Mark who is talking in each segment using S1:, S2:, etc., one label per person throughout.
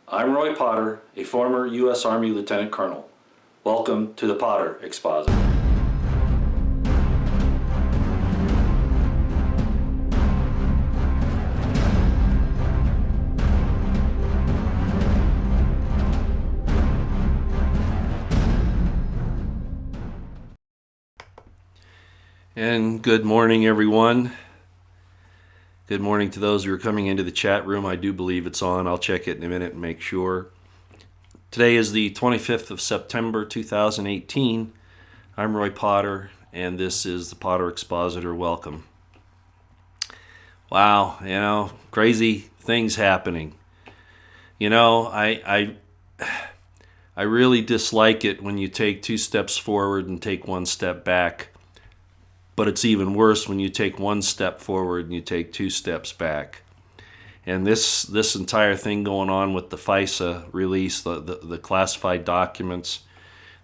S1: I'm Roy Potter, a former U.S. Army Lieutenant Colonel. Welcome to the Potter Expositor. And good morning, everyone. Good morning to those who are coming into the chat room. I do believe it's on. I'll check it in a minute and make sure. Today is the 25th of September, 2018. I'm Roy Potter, and this is the Potter Expositor. Welcome. Wow, crazy things happening. I really dislike it when you take 2 steps forward and take 1 step back. But it's even worse when you take 1 step forward and you take 2 steps back. And this entire thing going on with the FISA release, the classified documents,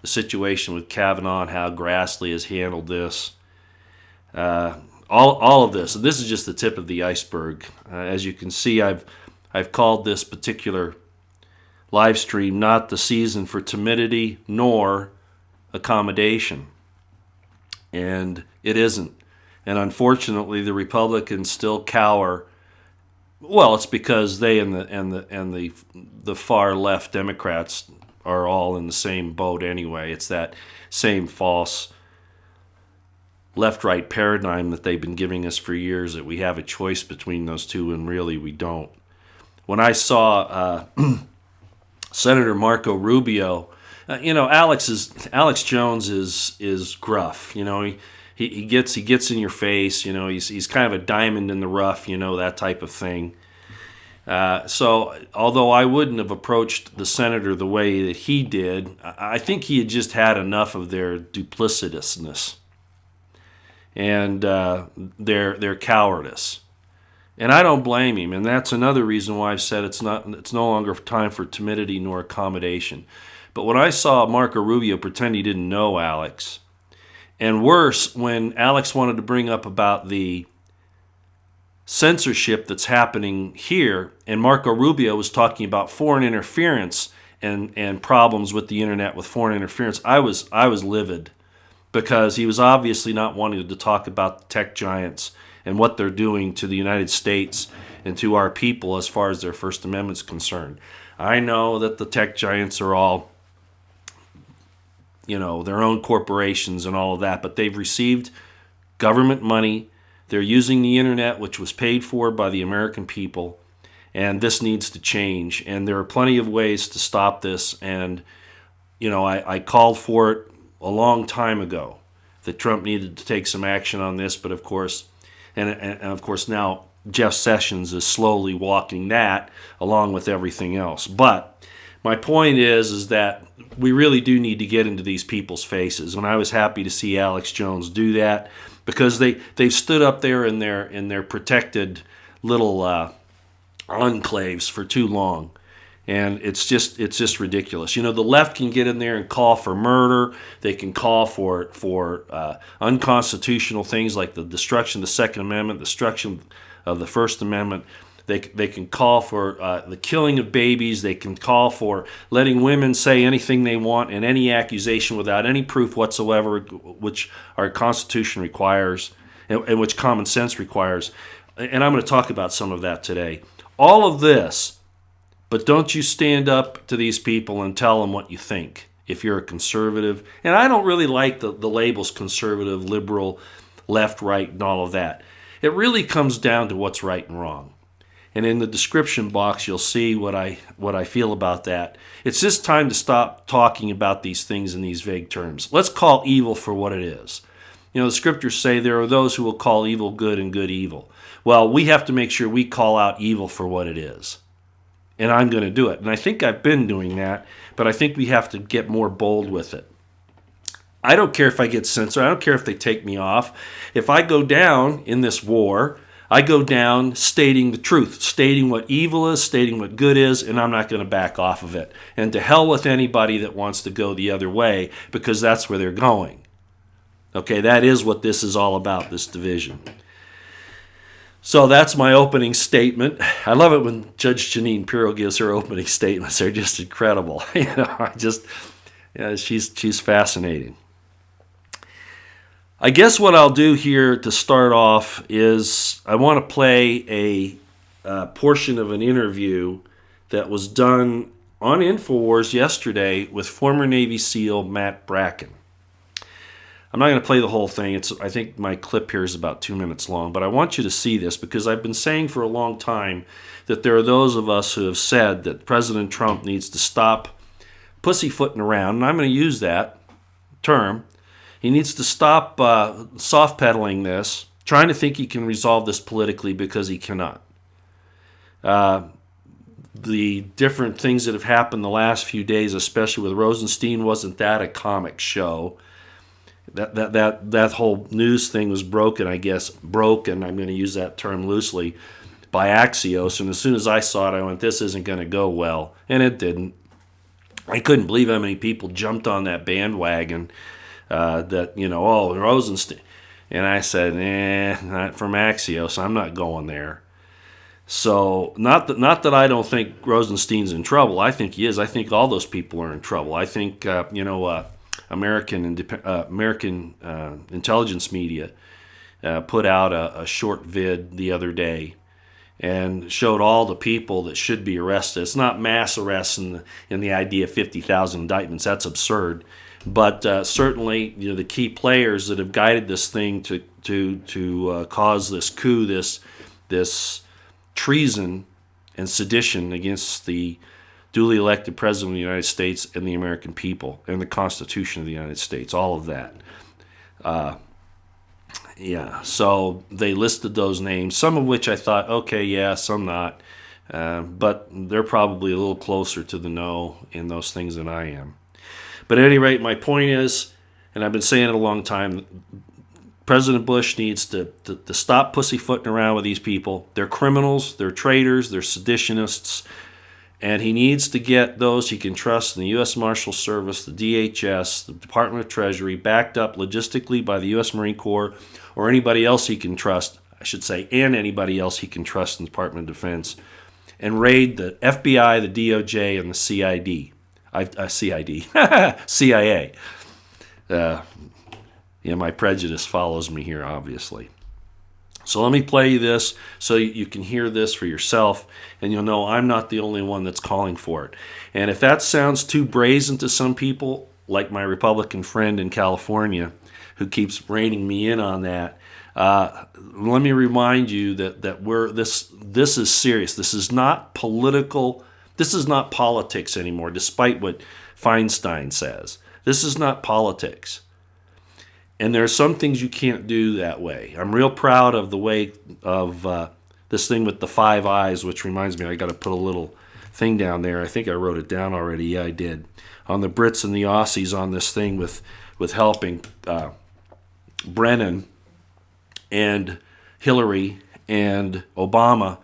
S1: the situation with Kavanaugh and how Grassley has handled this, all of this. And this is just the tip of the iceberg. As you can see, I've called this particular live stream not the season for timidity nor accommodation. And it isn't. And unfortunately, the Republicans still cower. Well, it's because they and the far left Democrats are all in the same boat anyway. It's that same false left-right paradigm that they've been giving us for years, that we have a choice between those two, and really we don't. When I saw Senator Marco Rubio, Alex Jones is gruff. He gets in your face. He's kind of a diamond in the rough. That type of thing. So although I wouldn't have approached the senator the way that he did, I think he had just had enough of their duplicitousness and their cowardice. And I don't blame him. And that's another reason why I've said it's no longer time for timidity nor accommodation. But when I saw Marco Rubio pretend he didn't know Alex, and worse, when Alex wanted to bring up about the censorship that's happening here, and Marco Rubio was talking about foreign interference and problems with the internet with foreign interference, I was livid, because he was obviously not wanting to talk about the tech giants and what they're doing to the United States and to our people as far as their First Amendment is concerned. I know that the tech giants are all their own corporations and all of that, but they've received government money. They're using the internet, which was paid for by the American people, and this needs to change. And there are plenty of ways to stop this. And I called for it a long time ago that Trump needed to take some action on this, but of course now Jeff Sessions is slowly walking that along with everything else. But my point is that we really do need to get into these people's faces, and I was happy to see Alex Jones do that, because they've stood up there in their protected little enclaves for too long, and it's just ridiculous. The left can get in there and call for murder. They can call for unconstitutional things like the destruction of the Second Amendment, destruction of the First Amendment. They can call for the killing of babies. They can call for letting women say anything they want and any accusation without any proof whatsoever, which our Constitution requires and which common sense requires. And I'm going to talk about some of that today. All of this, but don't you stand up to these people and tell them what you think if you're a conservative. And I don't really like the labels conservative, liberal, left, right, and all of that. It really comes down to what's right and wrong. And in the description box, you'll see what I feel about that. It's just time to stop talking about these things in these vague terms. Let's call evil for what it is. The scriptures say there are those who will call evil good and good evil. Well, we have to make sure we call out evil for what it is. And I'm going to do it. And I think I've been doing that, but I think we have to get more bold with it. I don't care if I get censored. I don't care if they take me off. If I go down in this war, I go down stating the truth, stating what evil is, stating what good is, and I'm not going to back off of it. And to hell with anybody that wants to go the other way, because that's where they're going. Okay, that is what this is all about, this division. So that's my opening statement. I love it when Judge Janine Pirro gives her opening statements. They're just incredible. She's fascinating. I guess what I'll do here to start off is I want to play a portion of an interview that was done on Infowars yesterday with former Navy SEAL Matt Bracken. I'm not going to play the whole thing. I think my clip here is about 2 minutes long, but I want you to see this because I've been saying for a long time that there are those of us who have said that President Trump needs to stop pussyfooting around, and I'm going to use that term. He needs to stop soft pedaling this, trying to think he can resolve this politically because he cannot. The different things that have happened the last few days, especially with Rosenstein, wasn't that a comic show? That whole news thing was broken, I guess. Broken, I'm going to use that term loosely, by Axios. And as soon as I saw it, I went, this isn't going to go well. And it didn't. I couldn't believe how many people jumped on that bandwagon Rosenstein. And I said, not from Axios. I'm not going there. So not that I don't think Rosenstein's in trouble. I think he is. I think all those people are in trouble. I think American intelligence media put out a short vid the other day and showed all the people that should be arrested. It's not mass arrests in the idea of 50,000 indictments. That's absurd. But certainly, the key players that have guided this thing to cause this coup, this treason and sedition against the duly elected president of the United States and the American people and the Constitution of the United States, all of that. So they listed those names, some of which I thought, okay, yeah, some not. But they're probably a little closer to the know in those things than I am. But at any rate, my point is, and I've been saying it a long time, President Bush needs to stop pussyfooting around with these people. They're criminals, they're traitors, they're seditionists, and he needs to get those he can trust in the U.S. Marshal Service, the DHS, the Department of Treasury, backed up logistically by the U.S. Marine Corps, or anybody else he can trust, I should say, and anybody else he can trust in the Department of Defense, and raid the FBI, the DOJ, and the CIA. My prejudice follows me here, obviously. So let me play you this so you can hear this for yourself, and you'll know I'm not the only one that's calling for it. And if that sounds too brazen to some people, like my Republican friend in California, who keeps reining me in on that, let me remind you that this is serious. This is not political. This is not politics anymore, despite what Feinstein says. This is not politics. And there are some things you can't do that way. I'm real proud of the way of this thing with the 5 eyes, which reminds me, I got to put a little thing down there. I think I wrote it down already. Yeah, I did. On the Brits and the Aussies on this thing with helping Brennan and Hillary and Obama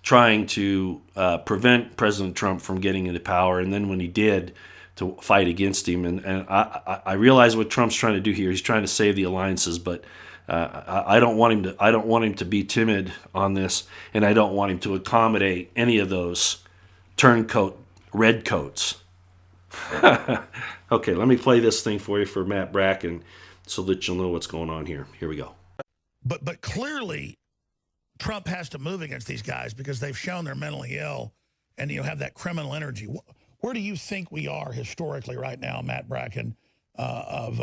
S1: trying to prevent President Trump from getting into power. And then when he did, to fight against him. And I realize what Trump's trying to do here. He's trying to save the alliances, but I don't want him to. I don't want him to be timid on this, and I don't want him to accommodate any of those turncoat redcoats. Okay, let me play this thing for you for Matt Bracken, so that you'll know what's going on here. Here we go.
S2: But clearly, Trump has to move against these guys because they've shown they're mentally ill, and have that criminal energy. Where do you think we are historically right now, Matt Bracken, of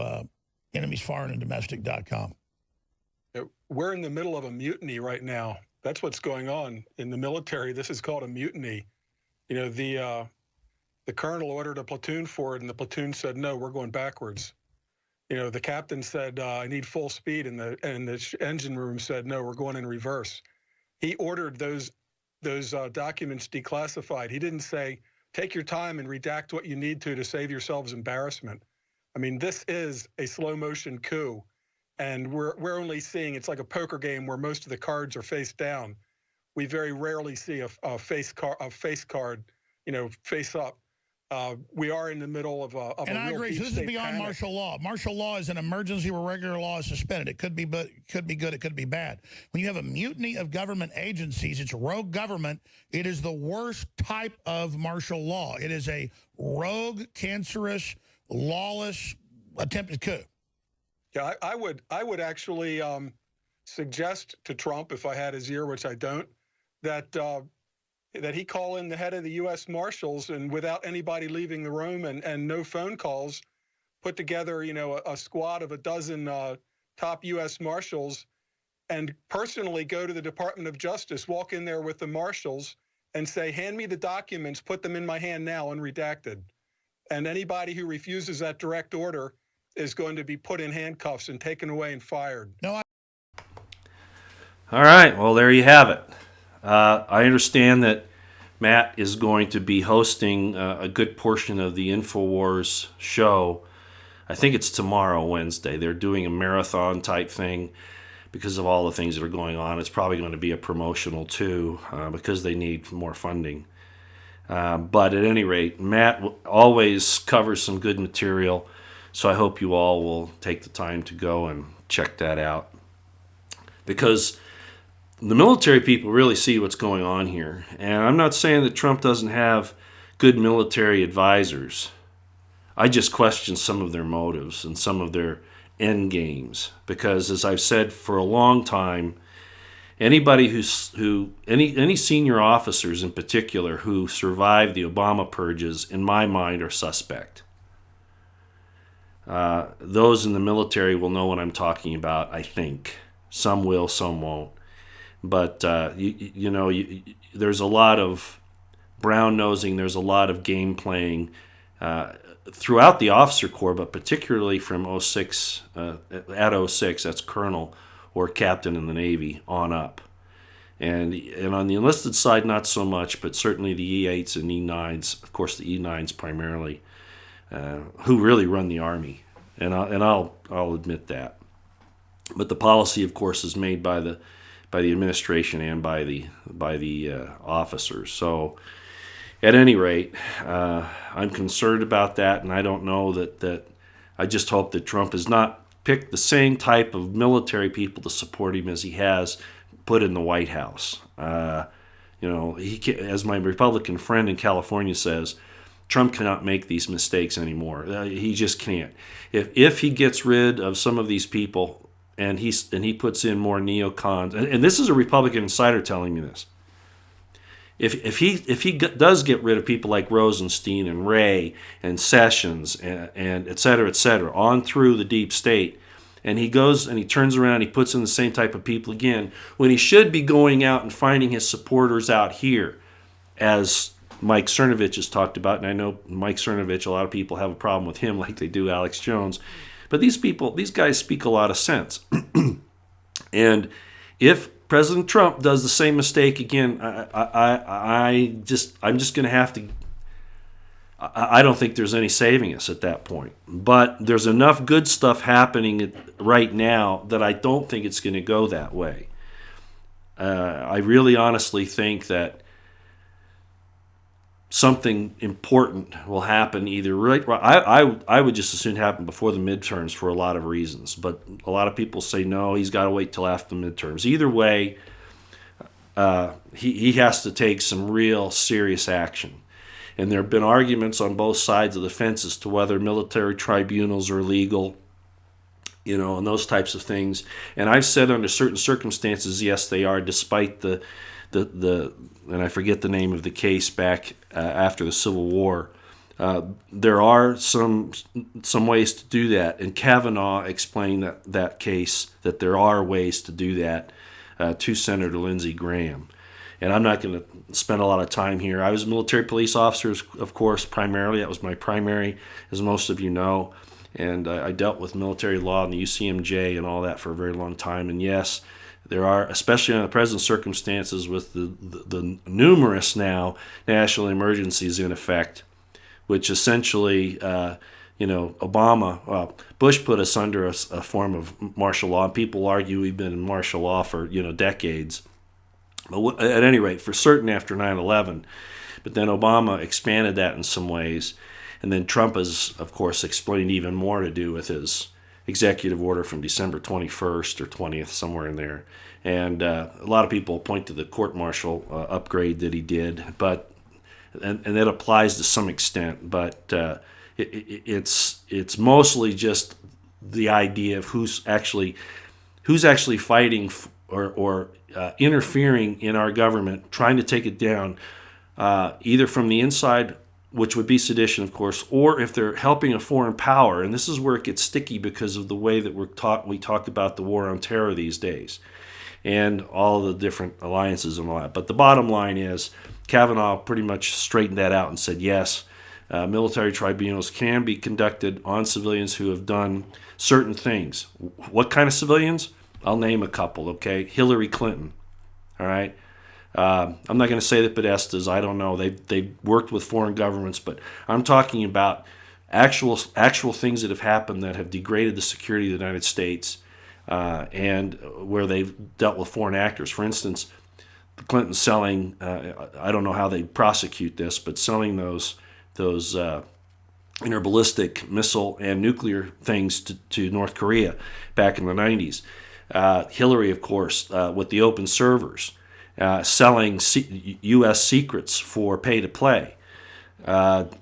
S2: enemiesforeignanddomestic.com?
S3: We're in the middle of a mutiny right now. That's what's going on in the military. This is called a mutiny. The colonel ordered a platoon forward, and the platoon said, no, we're going backwards. The captain said, I need full speed, and the engine room said, no, we're going in reverse. He ordered those documents declassified. He didn't say, take your time and redact what you need to save yourselves embarrassment. I mean, this is a slow motion coup, and we're only seeing, it's like a poker game where most of the cards are face down. We very rarely see a face card, face up. we are in the middle of a
S2: And
S3: real
S2: I agree.
S3: deep
S2: So this is
S3: state
S2: beyond
S3: panic.
S2: martial law. Martial law is an emergency where regular law is suspended. It could be, but could be good. It could be bad. When you have a mutiny of government agencies, it's rogue government. It is the worst type of martial law. It is a rogue, cancerous, lawless attempted coup.
S3: Yeah, I would actually suggest to Trump, if I had his ear, which I don't, that that he call in the head of the U.S. Marshals, and without anybody leaving the room and no phone calls, put together, a squad of a dozen top U.S. Marshals, and personally go to the Department of Justice, walk in there with the Marshals, and say, hand me the documents, put them in my hand now, unredacted. And anybody who refuses that direct order is going to be put in handcuffs and taken away and fired.
S2: No,
S1: All right, well, there you have it. I understand that Matt is going to be hosting a good portion of the Infowars show. I think it's tomorrow, Wednesday. They're doing a marathon type thing because of all the things that are going on. It's probably going to be a promotional too because they need more funding. But at any rate, Matt always covers some good material, so I hope you all will take the time to go and check that out. Because the military people really see what's going on here. And I'm not saying that Trump doesn't have good military advisors. I just question some of their motives and some of their end games. Because as I've said for a long time, anybody any senior officers in particular who survived the Obama purges, in my mind, are suspect. Those in the military will know what I'm talking about, I think. Some will, some won't. But, there's a lot of brown-nosing, there's a lot of game playing throughout the officer corps, but particularly from 06, at 06, that's colonel or captain in the Navy on up. And on the enlisted side, not so much, but certainly the E8s and E9s, of course the E9s primarily, who really run the Army. And I'll admit that. But the policy, of course, is made by the administration and by the officers. So, at any rate, I'm concerned about that, and I don't know that. I just hope that Trump has not picked the same type of military people to support him as he has put in the White House. He can, as my Republican friend in California says, Trump cannot make these mistakes anymore. He just can't. If he gets rid of some of these people. And he puts in more neocons, and this is a Republican insider telling me this. If he does get rid of people like Rosenstein and Wray and Sessions and et cetera, on through the deep state, and he goes and he turns around, he puts in the same type of people again, when he should be going out and finding his supporters out here, as Mike Cernovich has talked about, and I know Mike Cernovich, a lot of people have a problem with him like they do Alex Jones. But these guys speak a lot of sense. And if President Trump does the same mistake again, I'm just going to have to. I don't think there's any saving us at that point. But there's enough good stuff happening right now that I don't think it's going to go that way. I really honestly think that something important will happen either right. I would just as soon happen before the midterms for a lot of reasons, but a lot of people say no, he's got to wait till after the midterms. Either way, he has to take some real serious action. And there have been arguments on both sides of the fence as to whether military tribunals are legal, and those types of things. And I've said under certain circumstances, yes, they are, despite the and I forget the name of the case back after the Civil War. There are some ways to do that, and Kavanaugh explained that case, that there are ways to do that to Senator Lindsey Graham. And I'm not going to spend a lot of time here. I was a military police officer, of course, primarily. That was my primary, as most of you know. And I dealt with military law and the UCMJ and all that for a very long time. And yes, there are, especially under the present circumstances with the numerous now national emergencies in effect, which essentially, Bush put us under a form of martial law. And people argue we've been in martial law for, decades. But at any rate, for certain after 9/11. But then Obama expanded that in some ways. And then Trump has, of course, explained even more to do with his executive order from December 21st or 20th, somewhere in there. And a lot of people point to the court-martial upgrade that he did, and that applies to some extent. But it's mostly just the idea of who's actually fighting or interfering in our government, trying to take it down, either from the inside, which would be sedition, of course, or if they're helping a foreign power. And this is where it gets sticky because of the way that we talk about the war on terror these days and all the different alliances and all that. But the bottom line is Kavanaugh pretty much straightened that out and said, yes, military tribunals can be conducted on civilians who have done certain things. What kind of civilians? I'll name a couple, okay? Hillary Clinton, all right? I'm not going to say that Podesta's, I don't know. They've worked with foreign governments, but I'm talking about actual things that have happened that have degraded the security of the United States, and where they've dealt with foreign actors. For instance, the Clintons selling, I don't know how they prosecute this, but selling those interballistic missile and nuclear things to North Korea back in the 90s. Hillary, of course, with the open servers, selling U.S. secrets for pay-to-play.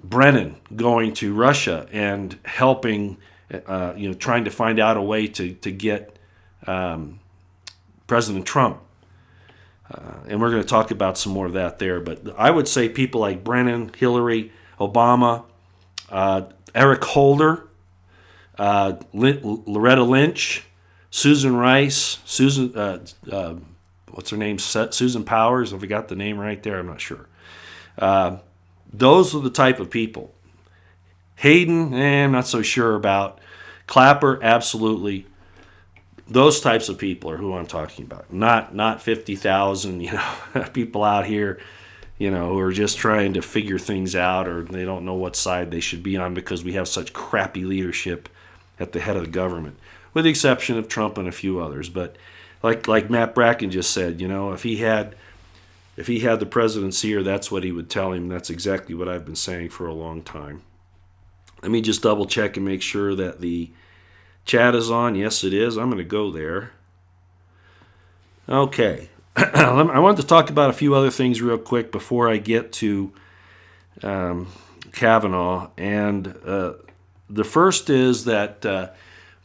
S1: Brennan going to Russia and helping, trying to find out a way to get President Trump. And we're going to talk about some more of that there. But I would say people like Brennan, Hillary, Obama, Eric Holder, Loretta Lynch, Susan Rice, what's her name? Susan Powers. Have I got the name right there? I'm not sure. Those are the type of people. Hayden, I'm not so sure about. Clapper, absolutely. Those types of people are who I'm talking about. Not 50,000, people out here, who are just trying to figure things out, or they don't know what side they should be on because we have such crappy leadership at the head of the government, with the exception of Trump and a few others. But like Matt Bracken just said, if he had the presidency, or that's what he would tell him. That's exactly what I've been saying for a long time. Let me just double check and make sure that the chat is on. Yes, it is. I'm going to go there. Okay. I wanted to talk about a few other things real quick before I get to Kavanaugh. And the first is that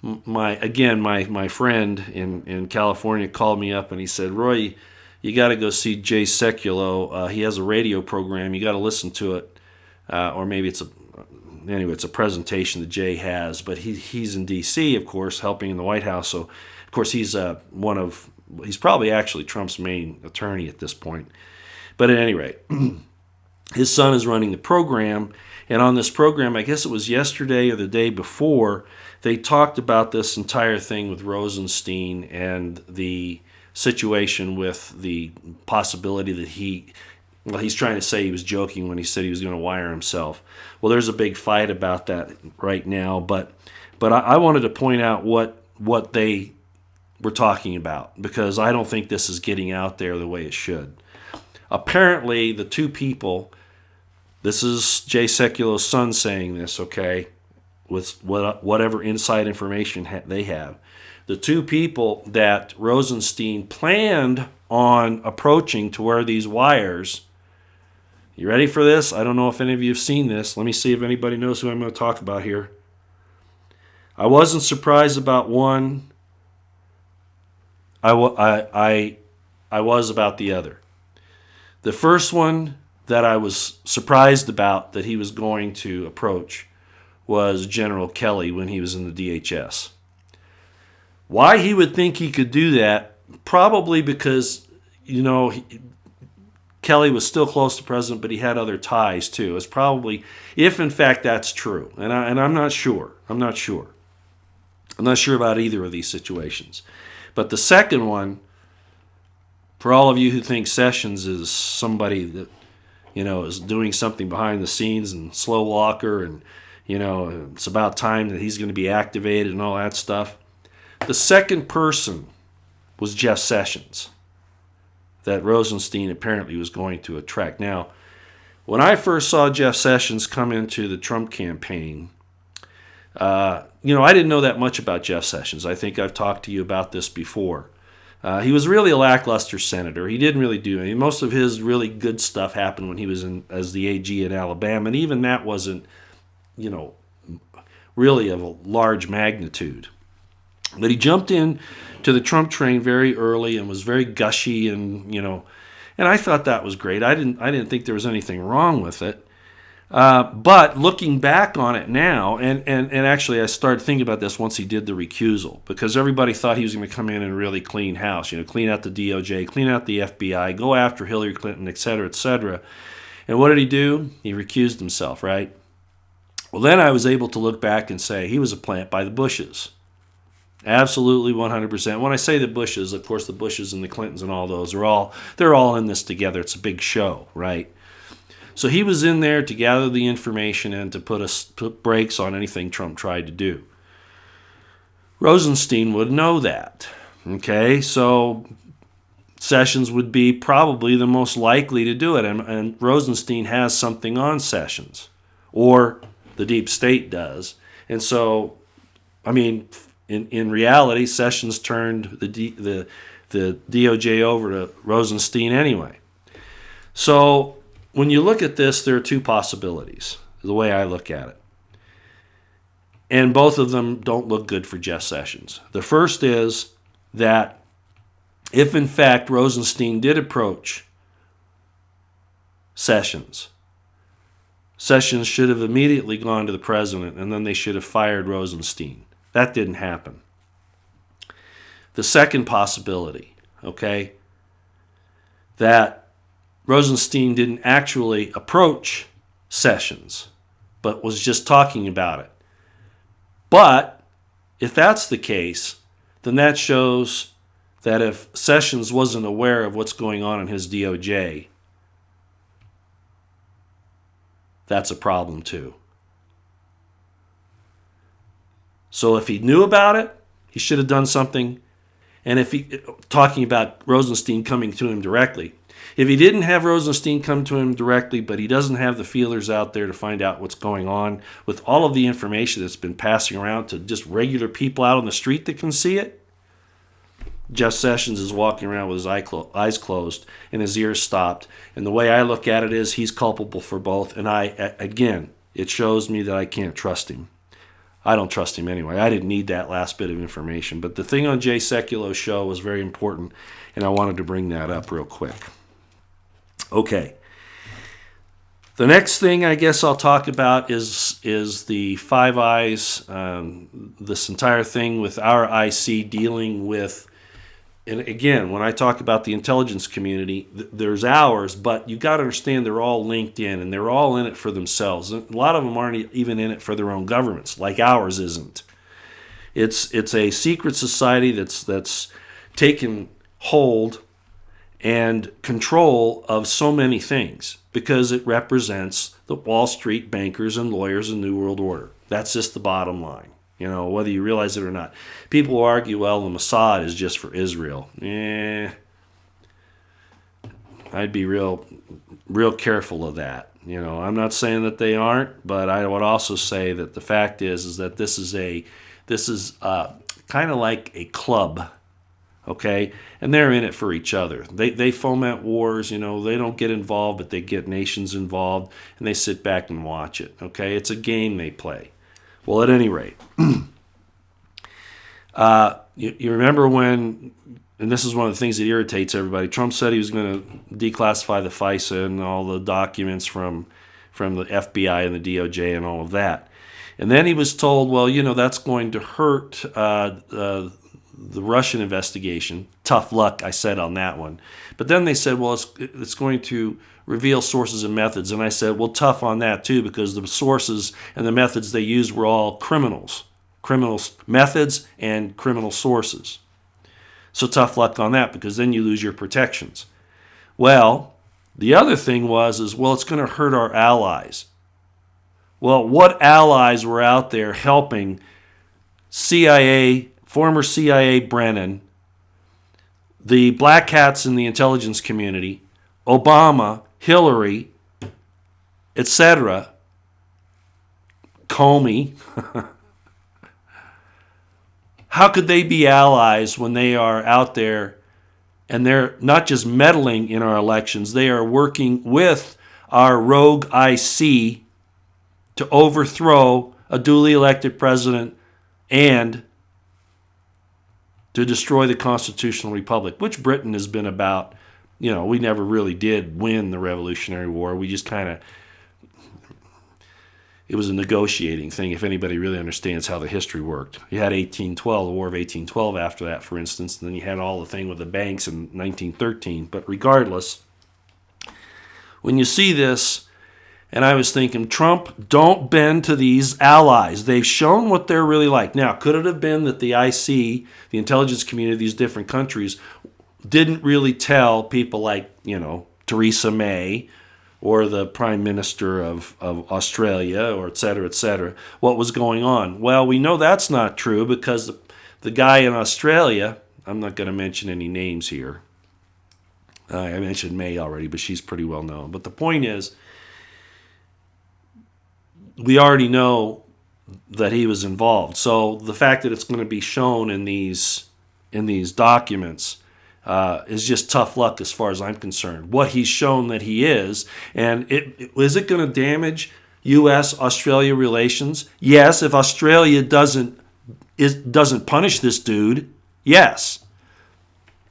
S1: my friend in California called me up and he said, Roy, you got to go see Jay Sekulow. He has a radio program. You got to listen to it. Or maybe it's a presentation that Jay has. But he's in D.C., of course, helping in the White House. So, of course, he's probably actually Trump's main attorney at this point. But at any rate, his son is running the program. And on this program, I guess it was yesterday or the day before, they talked about this entire thing with Rosenstein and the situation with the possibility that he's trying to say he was joking when he said he was going to wire himself. Well, there's a big fight about that right now, but I wanted to point out what they were talking about, because I don't think this is getting out there the way it should. Apparently, the two people, this is Jay Sekulow's son saying this, okay, with whatever inside information they have. The two people that Rosenstein planned on approaching to where these wires, you ready for this? I don't know if any of you have seen this. Let me see if anybody knows who I'm going to talk about here. I wasn't surprised about one. I was about the other. The first one that I was surprised about that he was going to approach was General Kelly when he was in the DHS. Why he would think he could do that, probably because, Kelly was still close to the president, but he had other ties too. It's probably, if in fact that's true, and I'm not sure. I'm not sure about either of these situations. But the second one, for all of you who think Sessions is somebody that, is doing something behind the scenes and slow walker and, it's about time that he's going to be activated and all that stuff. The second person was Jeff Sessions. that Rosenstein apparently was going to attract. Now, when I first saw Jeff Sessions come into the Trump campaign, I didn't know that much about Jeff Sessions. I think I've talked to you about this before. He was really a lackluster senator. He didn't really do anything. Most of his really good stuff happened when he was as the AG in Alabama, and even that wasn't, really of a large magnitude. But he jumped in to the Trump train very early and was very gushy, and I thought that was great. I didn't think there was anything wrong with it. But looking back on it now, and actually I started thinking about this once he did the recusal, because everybody thought he was going to come in and really clean house, clean out the DOJ, clean out the FBI, go after Hillary Clinton, et cetera, et cetera. And what did he do? He recused himself, right? Well, then I was able to look back and say he was a plant by the Bushes. Absolutely 100%. When I say the Bushes, of course the Bushes and the Clintons and all those they're all in this together. It's a big show, right? So he was in there to gather the information and to put brakes on anything Trump tried to do. Rosenstein would know that. Okay, so Sessions would be probably the most likely to do it, and Rosenstein has something on Sessions, or the deep state does. And so, in reality, Sessions turned the DOJ over to Rosenstein anyway. So when you look at this, there are two possibilities, the way I look at it. And both of them don't look good for Jeff Sessions. The first is that if, in fact, Rosenstein did approach Sessions should have immediately gone to the president, and then they should have fired Rosenstein. That didn't happen. The second possibility, that Rosenstein didn't actually approach Sessions, but was just talking about it. But if that's the case, then that shows that if Sessions wasn't aware of what's going on in his DOJ, that's a problem too. So if he knew about it, he should have done something. And talking about Rosenstein coming to him directly, if he didn't have Rosenstein come to him directly, but he doesn't have the feelers out there to find out what's going on with all of the information that's been passing around to just regular people out on the street that can see it, Jeff Sessions is walking around with his eyes closed and his ears stopped. And the way I look at it is he's culpable for both. And it shows me that I can't trust him. I don't trust him anyway. I didn't need that last bit of information. But the thing on Jay Sekulo's show was very important, and I wanted to bring that up real quick. Okay. The next thing I guess I'll talk about is the Five Eyes, this entire thing with our IC dealing with. And again, when I talk about the intelligence community, there's ours, but you got to understand they're all linked in, and they're all in it for themselves. A lot of them aren't even in it for their own governments, like ours isn't. It's a secret society that's taken hold and control of so many things because it represents the Wall Street bankers and lawyers and New World Order. That's just the bottom line. Whether you realize it or not. People will argue, well, the Mossad is just for Israel. I'd be real careful of that. I'm not saying that they aren't, but I would also say that the fact is that this is kind of like a club, okay? And they're in it for each other. They foment wars, they don't get involved, but they get nations involved, and they sit back and watch it, okay? It's a game they play. Well, at any rate, you remember when, and this is one of the things that irritates everybody, Trump said he was going to declassify the FISA and all the documents from the FBI and the DOJ and all of that. And then he was told, well, that's going to hurt the Russian investigation. Tough luck, I said on that one. But then they said, well, it's going to reveal sources and methods. And I said, well, tough on that too, because the sources and the methods they used were all criminal methods and criminal sources. So tough luck on that, because then you lose your protections. Well, the other thing is it's going to hurt our allies. Well, what allies were out there helping former CIA Brennan, the black hats in the intelligence community, Obama, Hillary, etc., Comey, how could they be allies when they are out there and they're not just meddling in our elections, they are working with our rogue IC to overthrow a duly elected president and to destroy the constitutional republic, which Britain has been about. You know, we never really did win the Revolutionary War. We just kind of, it was a negotiating thing, if anybody really understands how the history worked. You had 1812, the War of 1812 after that, for instance, and then you had all the thing with the banks in 1913. But regardless, when you see this, and I was thinking, Trump, don't bend to these allies. They've shown what they're really like. Now, could it have been that the IC, the intelligence community of these different countries, didn't really tell people like, you know, Theresa May or the Prime Minister of Australia or et cetera, what was going on? Well, we know that's not true because the guy in Australia, I'm not going to mention any names here. I mentioned May already, but she's pretty well known. But the point is, we already know that he was involved. So the fact that it's going to be shown in these documents is just tough luck as far as I'm concerned. What he's shown that he is, and is it going to damage U.S.-Australia relations? Yes, if Australia doesn't punish this dude, yes.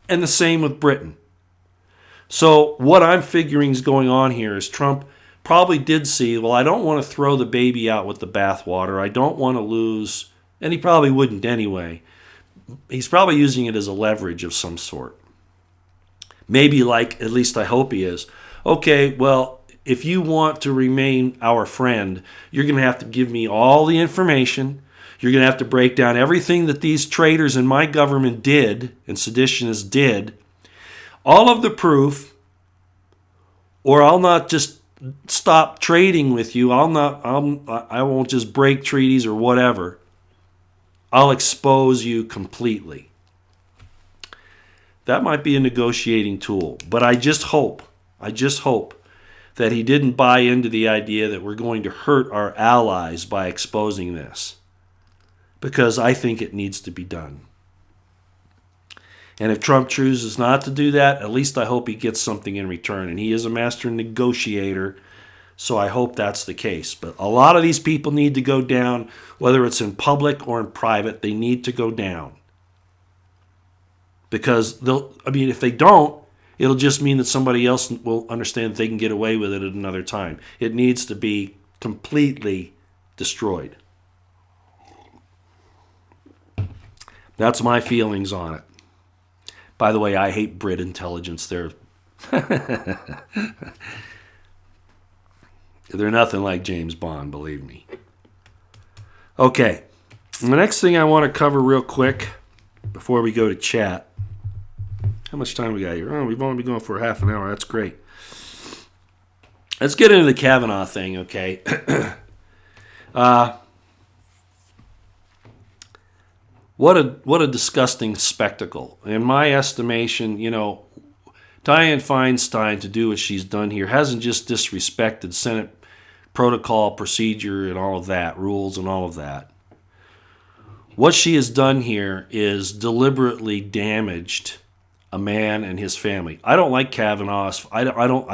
S1: And the same with Britain. So what I'm figuring is going on here is Trump probably did see, well, I don't want to throw the baby out with the bathwater. I don't want to lose, and he probably wouldn't anyway. He's probably using it as a leverage of some sort. Maybe like, at least I hope he is, okay, well, if you want to remain our friend, you're going to have to give me all the information. You're going to have to break down everything that these traitors in my government did and seditionists did, all of the proof, or I'll not just stop trading with you. I won't just break treaties or whatever. I'll expose you completely. That might be a negotiating tool, but I just hope that he didn't buy into the idea that we're going to hurt our allies by exposing this, because I think it needs to be done. And if Trump chooses not to do that, at least I hope he gets something in return. And he is a master negotiator, so I hope that's the case. But a lot of these people need to go down, whether it's in public or in private. They need to go down. Because if they don't, it'll just mean that somebody else will understand that they can get away with it at another time. It needs to be completely destroyed. That's my feelings on it. By the way, I hate Brit intelligence. They're nothing like James Bond, believe me. Okay, the next thing I want to cover real quick before we go to chat. How much time we got here? Oh, we've only been going for half an hour. That's great. Let's get into the Kavanaugh thing, okay? What a disgusting spectacle. In my estimation, Dianne Feinstein, to do what she's done here, hasn't just disrespected Senate protocol, procedure, and all of that, rules and all of that. What she has done here is deliberately damaged a man and his family. I don't like Kavanaugh. I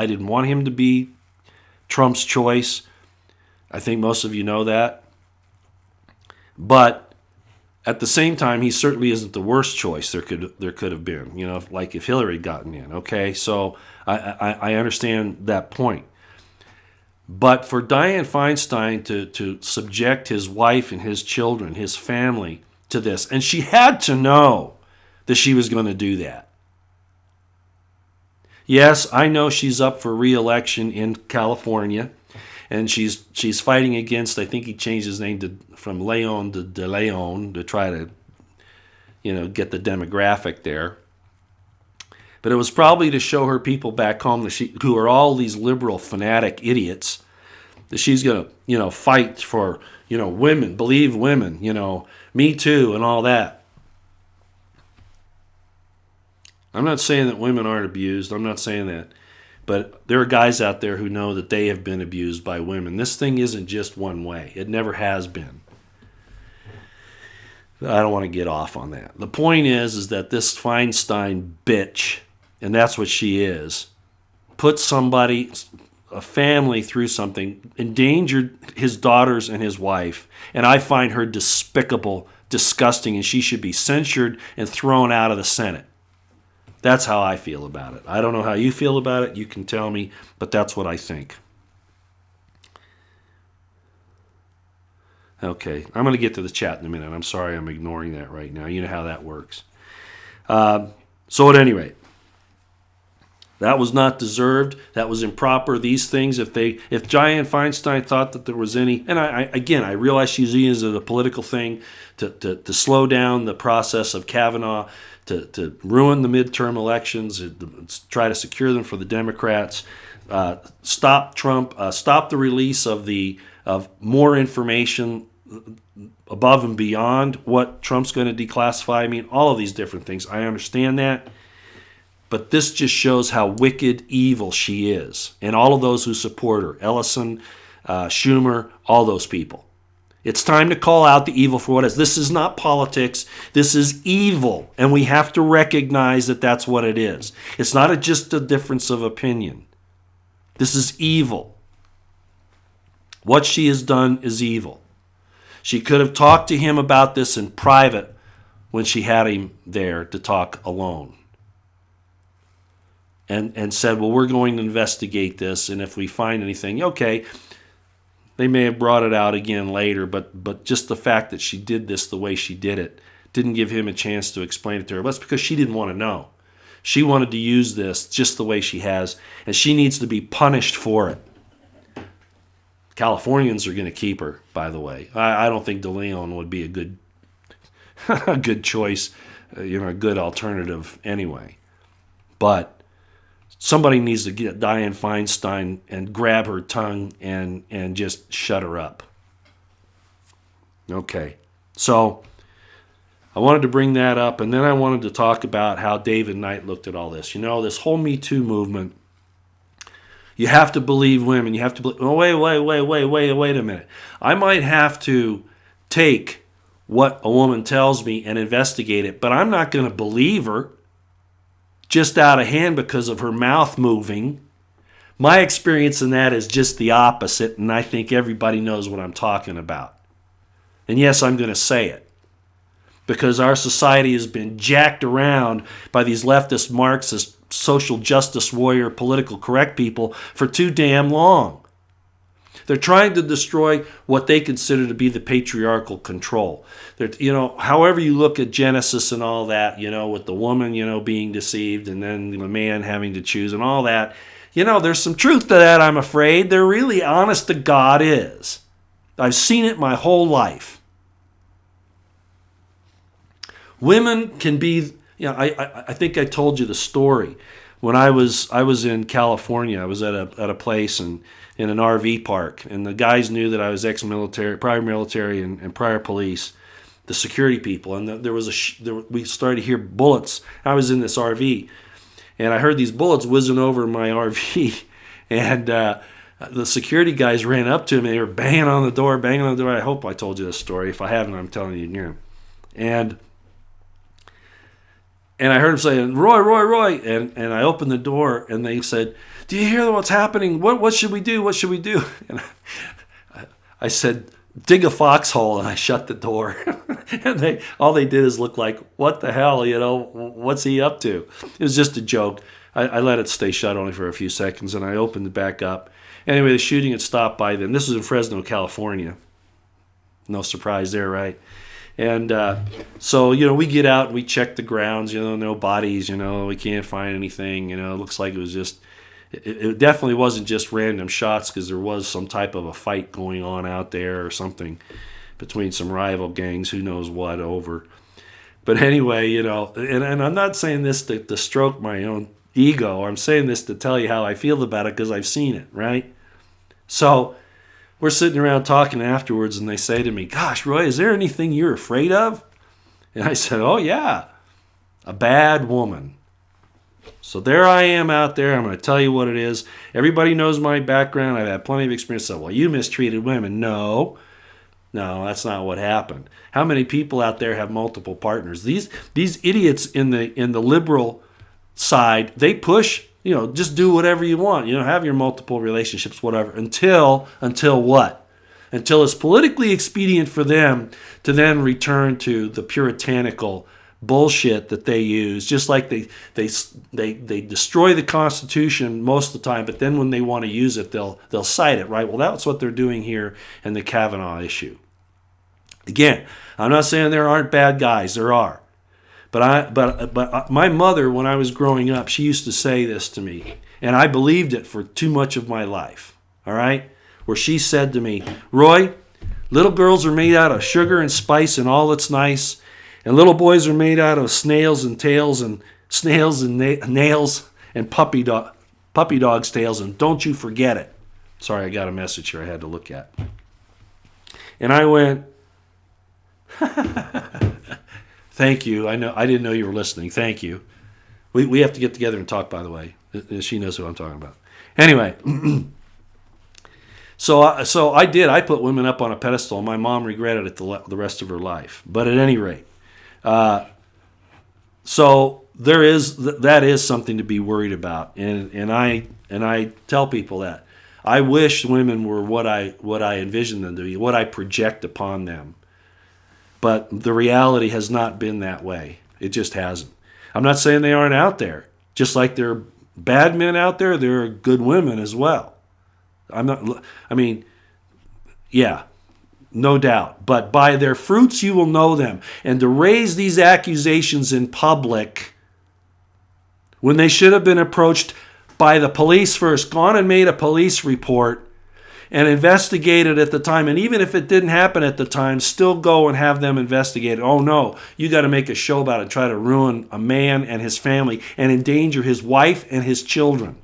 S1: didn't want him to be Trump's choice. I think most of you know that. But at the same time, he certainly isn't the worst choice there could have been. Like if Hillary had gotten in. Okay, so I understand that point. But for Dianne Feinstein to subject his wife and his children, his family, to this, and she had to know that she was going to do that. Yes, I know she's up for re-election in California, and she's fighting against, I think he changed his name from Leon to De Leon to try to, get the demographic there. But it was probably to show her people back home who are all these liberal fanatic idiots, that she's going to, fight for, women, believe women, Me Too and all that. I'm not saying that women aren't abused. I'm not saying that. But there are guys out there who know that they have been abused by women. This thing isn't just one way. It never has been. I don't want to get off on that. The point is that this Feinstein bitch, and that's what she is, put somebody, a family through something, endangered his daughters and his wife, and I find her despicable, disgusting, and she should be censured and thrown out of the Senate. That's how I feel about it. I don't know how you feel about it. You can tell me, but that's what I think. Okay, I'm going to get to the chat in a minute. I'm sorry I'm ignoring that right now. You know how that works. So at any rate, that was not deserved. That was improper. These things, if Dianne Feinstein thought that there was any, and I realize she's using it as a political thing to slow down the process of Kavanaugh, to ruin the midterm elections, to try to secure them for the Democrats, stop Trump, stop the release of more information above and beyond what Trump's going to declassify. I mean, all of these different things. I understand that. But this just shows how wicked, evil she is. And all of those who support her, Ellison, Schumer, all those people. It's time to call out the evil for what it is. This is not politics. This is evil. And we have to recognize that that's what it is. It's not just a difference of opinion. This is evil. What she has done is evil. She could have talked to him about this in private when she had him there to talk alone. And said, well, we're going to investigate this, and if we find anything, okay, they may have brought it out again later, but just the fact that she did this the way she did it didn't give him a chance to explain it to her. That's because she didn't want to know. She wanted to use this just the way she has, and she needs to be punished for it. Californians are going to keep her, by the way. I don't think DeLeon would be a good a good choice, a good alternative anyway. But somebody needs to get Dianne Feinstein and grab her tongue and just shut her up. Okay, so I wanted to bring that up, and then I wanted to talk about how David Knight looked at all this. This whole Me Too movement, you have to believe women. You have to believe, oh, wait a minute. I might have to take what a woman tells me and investigate it, but I'm not going to believe her just out of hand because of her mouth moving. My experience in that is just the opposite, and I think everybody knows what I'm talking about. And yes, I'm going to say it, because our society has been jacked around by these leftist Marxist, social justice warrior, political correct people for too damn long. They're trying to destroy what they consider to be the patriarchal control. However you look at Genesis and all that, with the woman, being deceived and then the man having to choose and all that, there's some truth to that, I'm afraid. There really, honest to God, is. I've seen it my whole life. Women can be, I think I told you the story. When I was in California, I was at a place and in an RV park, and the guys knew that I was ex-military, prior military, and prior police, the security people, and we started to hear bullets. I was in this RV, and I heard these bullets whizzing over my RV, and the security guys ran up to me. They were banging on the door. I hope I told you this story. If I haven't, I'm telling you again. And I heard them saying, Roy, and I opened the door, and they said, do you hear what's happening? What should we do? What should we do? And I said, dig a foxhole, and I shut the door. And all they did is look like, what the hell, what's he up to? It was just a joke. I let it stay shut only for a few seconds, and I opened it back up. Anyway, the shooting had stopped by then. This was in Fresno, California. No surprise there, right? And so, we get out and we check the grounds, no bodies, we can't find anything, it looks like it was just, it definitely wasn't just random shots, because there was some type of a fight going on out there or something between some rival gangs, who knows what, over. But anyway, and I'm not saying this to stroke my own ego, I'm saying this to tell you how I feel about it, because I've seen it, right? So we're sitting around talking afterwards, and they say to me, gosh, Roy, is there anything you're afraid of? And I said, oh, yeah, a bad woman. So there I am out there. I'm going to tell you what it is. Everybody knows my background. I've had plenty of experience. So, well, you mistreated women. No, that's not what happened. How many people out there have multiple partners? These idiots in the liberal side, they push, just do whatever you want. Have your multiple relationships, whatever, until what? Until it's politically expedient for them to then return to the puritanical bullshit that they use. Just like they destroy the Constitution most of the time, but then when they want to use it, they'll cite it, right? Well, that's what they're doing here in the Kavanaugh issue. Again, I'm not saying there aren't bad guys. There are. But my mother, when I was growing up, she used to say this to me, and I believed it for too much of my life. All right? Where she said to me, Roy, little girls are made out of sugar and spice and all that's nice, and little boys are made out of snails and nails and puppy dogs' tails, and don't you forget it. Sorry, I got a message here I had to look at. And I went, thank you. I didn't know you were listening. Thank you. We have to get together and talk, by the way. She knows who I'm talking about. Anyway, so I did. I put women up on a pedestal, and my mom regretted it the rest of her life. But at any rate, so that is something to be worried about, and I tell people that I wish women were what I envision them to be, what I project upon them. But the reality has not been that way. It just hasn't. I'm not saying they aren't out there. Just like there are bad men out there, there are good women as well. Yeah, no doubt. But by their fruits you will know them. And to raise these accusations in public when they should have been approached by the police first, gone and made a police report and investigated at the time, and even if it didn't happen at the time, still go and have them investigated. Oh no, you got to make a show about it, try to ruin a man and his family and endanger his wife and his children.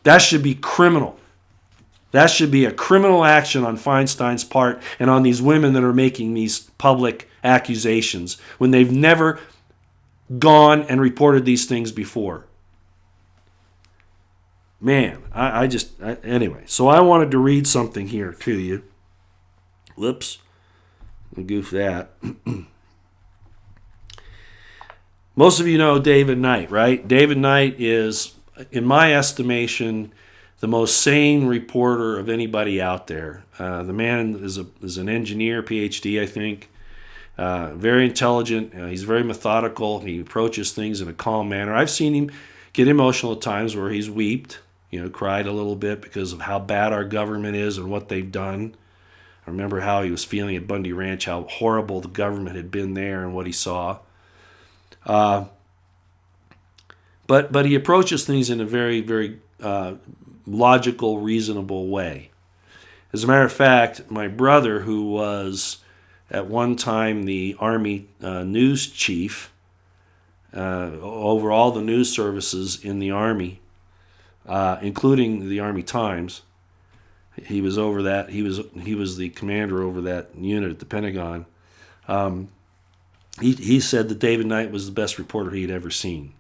S1: That should be criminal. That should be a criminal action on Feinstein's part and on these women that are making these public accusations when they've never gone and reported these things before. Man, anyway, so I wanted to read something here to you. Whoops, I'll goof that. Most of you know David Knight, right? David Knight is, in my estimation, the most sane reporter of anybody out there. The man is an engineer, PhD, I think. Very intelligent. He's very methodical. He approaches things in a calm manner. I've seen him get emotional at times where he's weeped, cried a little bit because of how bad our government is and what they've done. I remember how he was feeling at Bundy Ranch, how horrible the government had been there and what he saw. But he approaches things in a very, very logical, reasonable way. As a matter of fact, my brother, who was at one time the Army news chief over all the news services in the Army, including the Army Times, he was over that. He was the commander over that unit at the Pentagon. He said that David Knight was the best reporter he had ever seen.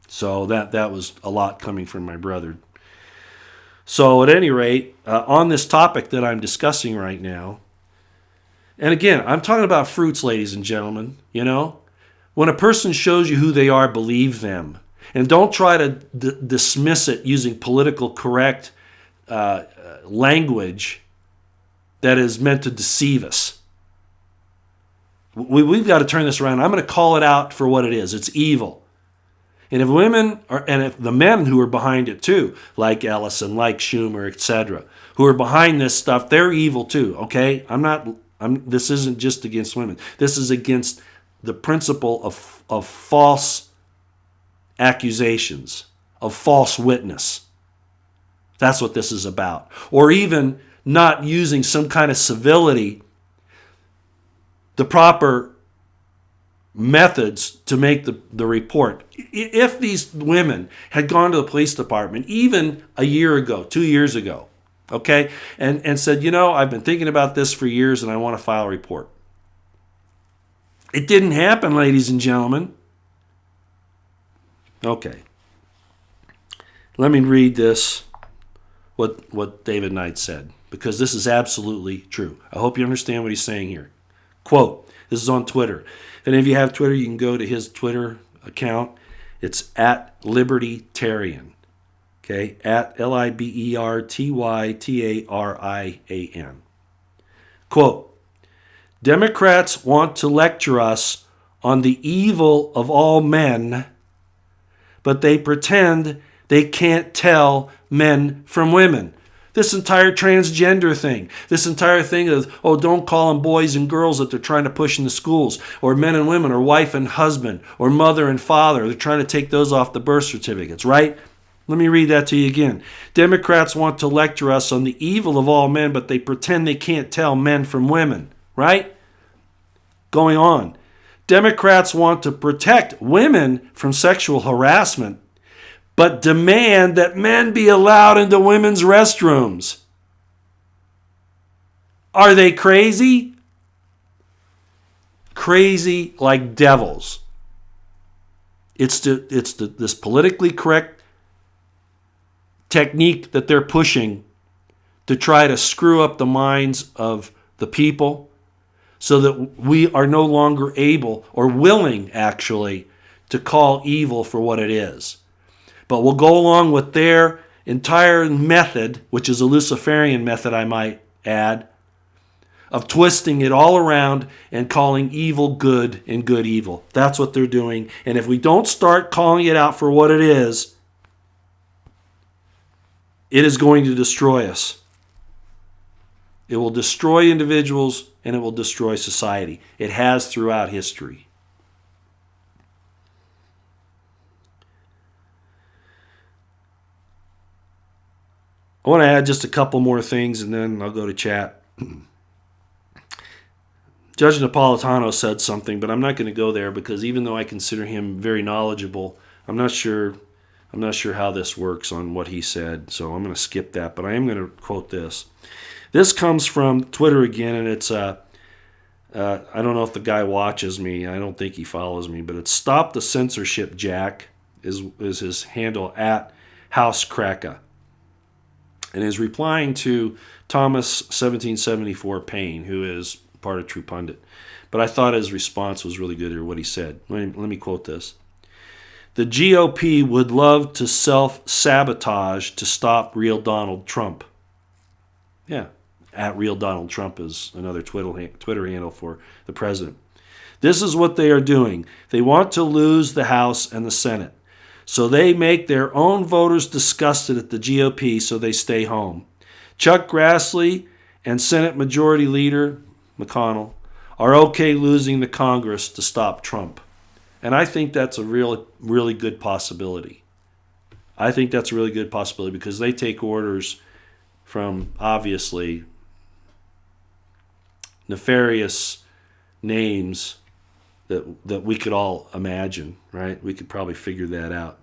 S1: So that was a lot coming from my brother. So at any rate, on this topic that I'm discussing right now, and again, I'm talking about fruits, ladies and gentlemen, When a person shows you who they are, believe them. And don't try to dismiss it using political correct language that is meant to deceive us. We've got to turn this around. I'm going to call it out for what it is. It's evil. And if the men who are behind it too, like Ellison, like Schumer, etc., who are behind this stuff, they're evil too. Okay, this isn't just against women. This is against the principle of false accusations, of false witness. That's what this is about. Or even not using some kind of civility, the proper methods to make the report. If these women had gone to the police department even a year ago, 2 years ago, okay, and said, I've been thinking about this for years and I want to file a report. It didn't happen, ladies and gentlemen. Okay. Let me read this, what David Knight said, because this is absolutely true. I hope you understand what he's saying here. Quote, this is on Twitter. If any of you have Twitter, you can go to his Twitter account. It's at Libertarian. Okay, at LIBERTYTARIAN. Quote, Democrats want to lecture us on the evil of all men, but they pretend they can't tell men from women. This entire transgender thing, this entire thing of, oh, don't call them boys and girls that they're trying to push in the schools, or men and women, or wife and husband, or mother and father. They're trying to take those off the birth certificates, right? Let me read that to you again. Democrats want to lecture us on the evil of all men, but they pretend they can't tell men from women, right? Going on. Democrats want to protect women from sexual harassment, but demand that men be allowed into women's restrooms. Are they crazy? Crazy like devils. It's this politically correct technique that they're pushing to try to screw up the minds of the people so that we are no longer able or willing, actually, to call evil for what it is. But we'll go along with their entire method, which is a Luciferian method, I might add, of twisting it all around and calling evil good and good evil. That's what they're doing. And if we don't start calling it out for what it is going to destroy us. It will destroy individuals and it will destroy society. It has throughout history. I want to add just a couple more things and then I'll go to chat. Judge Napolitano said something, but I'm not going to go there because even though I consider him very knowledgeable, I'm not sure how this works on what he said, so I'm going to skip that, but I am going to quote this. This comes from Twitter again, and it's I don't know if the guy watches me. I don't think he follows me, but it's Stop the Censorship Jack is his handle at House Kraka. And is replying to Thomas 1774 Paine, who is part of True Pundit. But I thought his response was really good, or what he said. Let me quote this. The GOP would love to self-sabotage to stop real Donald Trump. Yeah, at real Donald Trump is another Twitter handle for the president. This is what they are doing. They want to lose the House and the Senate. So they make their own voters disgusted at the GOP so they stay home. Chuck Grassley and Senate Majority Leader McConnell are okay losing the Congress to stop Trump. And I think that's a really good possibility. I think that's a really good possibility because they take orders from, obviously, nefarious names that we could all imagine, right? We could probably figure that out.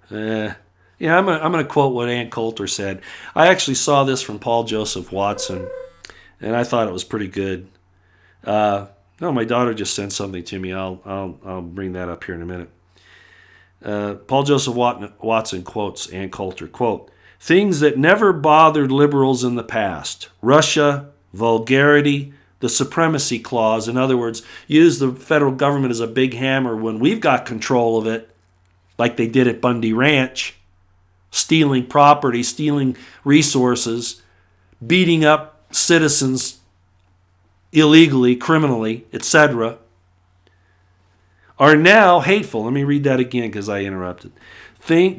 S1: I'm going to quote what Ann Coulter said. I actually saw this from Paul Joseph Watson, and I thought it was pretty good. No, my daughter just sent something to me. I'll bring that up here in a minute. Paul Joseph Watson quotes Ann Coulter, quote, things that never bothered liberals in the past. Russia, vulgarity, the supremacy clause. In other words, use the federal government as a big hammer when we've got control of it, like they did at Bundy Ranch, stealing property, stealing resources, beating up citizens illegally, criminally, etc., are now hateful. Let me read that again because I interrupted.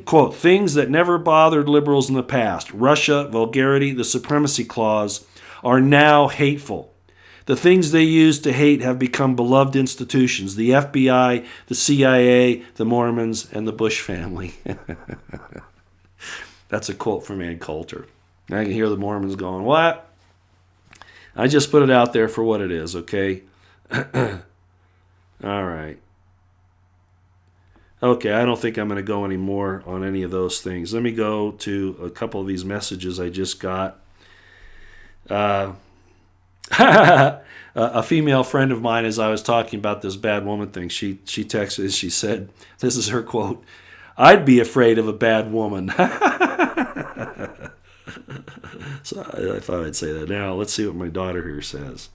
S1: Quote, things that never bothered liberals in the past, Russia, vulgarity, the supremacy clause, are now hateful. The things they used to hate have become beloved institutions, the FBI, the CIA, the Mormons, and the Bush family. That's a quote from Ann Coulter. I can hear the Mormons going, what? I just put it out there for what it is, okay? All right. Okay, I don't think I'm going to go any more on any of those things. Let me go to a couple of these messages I just got. A female friend of mine, as I was talking about this bad woman thing, she texted, she said, this is her quote, "I'd be afraid of a bad woman." So I thought I'd say that. Now, let's see what my daughter here says.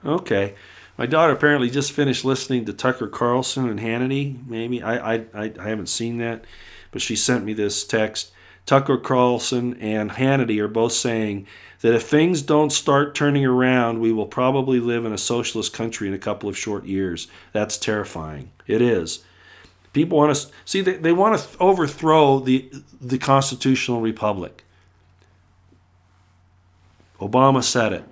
S1: Okay. My daughter apparently just finished listening to Tucker Carlson and Hannity, maybe. I haven't seen that, but she sent me this text. Tucker Carlson and Hannity are both saying that if things don't start turning around, we will probably live in a socialist country in a couple of short years. That's terrifying. It is. People want to see, they want to overthrow the constitutional republic. Obama said it.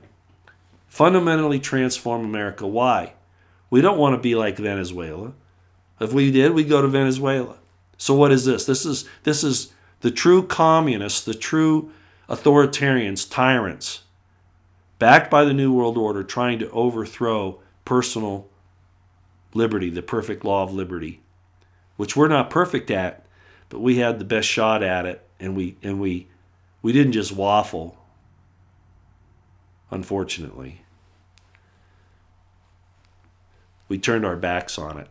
S1: Fundamentally transform America. Why? We don't want to be like Venezuela. If we did, we'd go to Venezuela. So what is this? This is the true communists, the true authoritarians, tyrants, backed by the New World Order, trying to overthrow personal liberty, the perfect law of liberty, which we're not perfect at, but we had the best shot at it, and we didn't just waffle, unfortunately. We turned our backs on it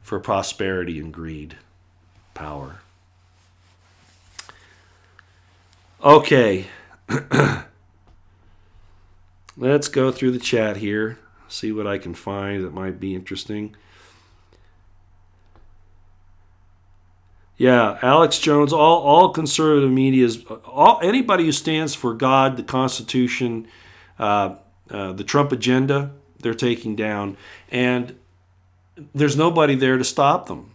S1: for prosperity and greed, power. Okay. Let's go through the chat here, see what I can find that might be interesting. Yeah, Alex Jones, all conservative media is anybody who stands for God, the Constitution, the Trump agenda, they're taking down, and there's nobody there to stop them.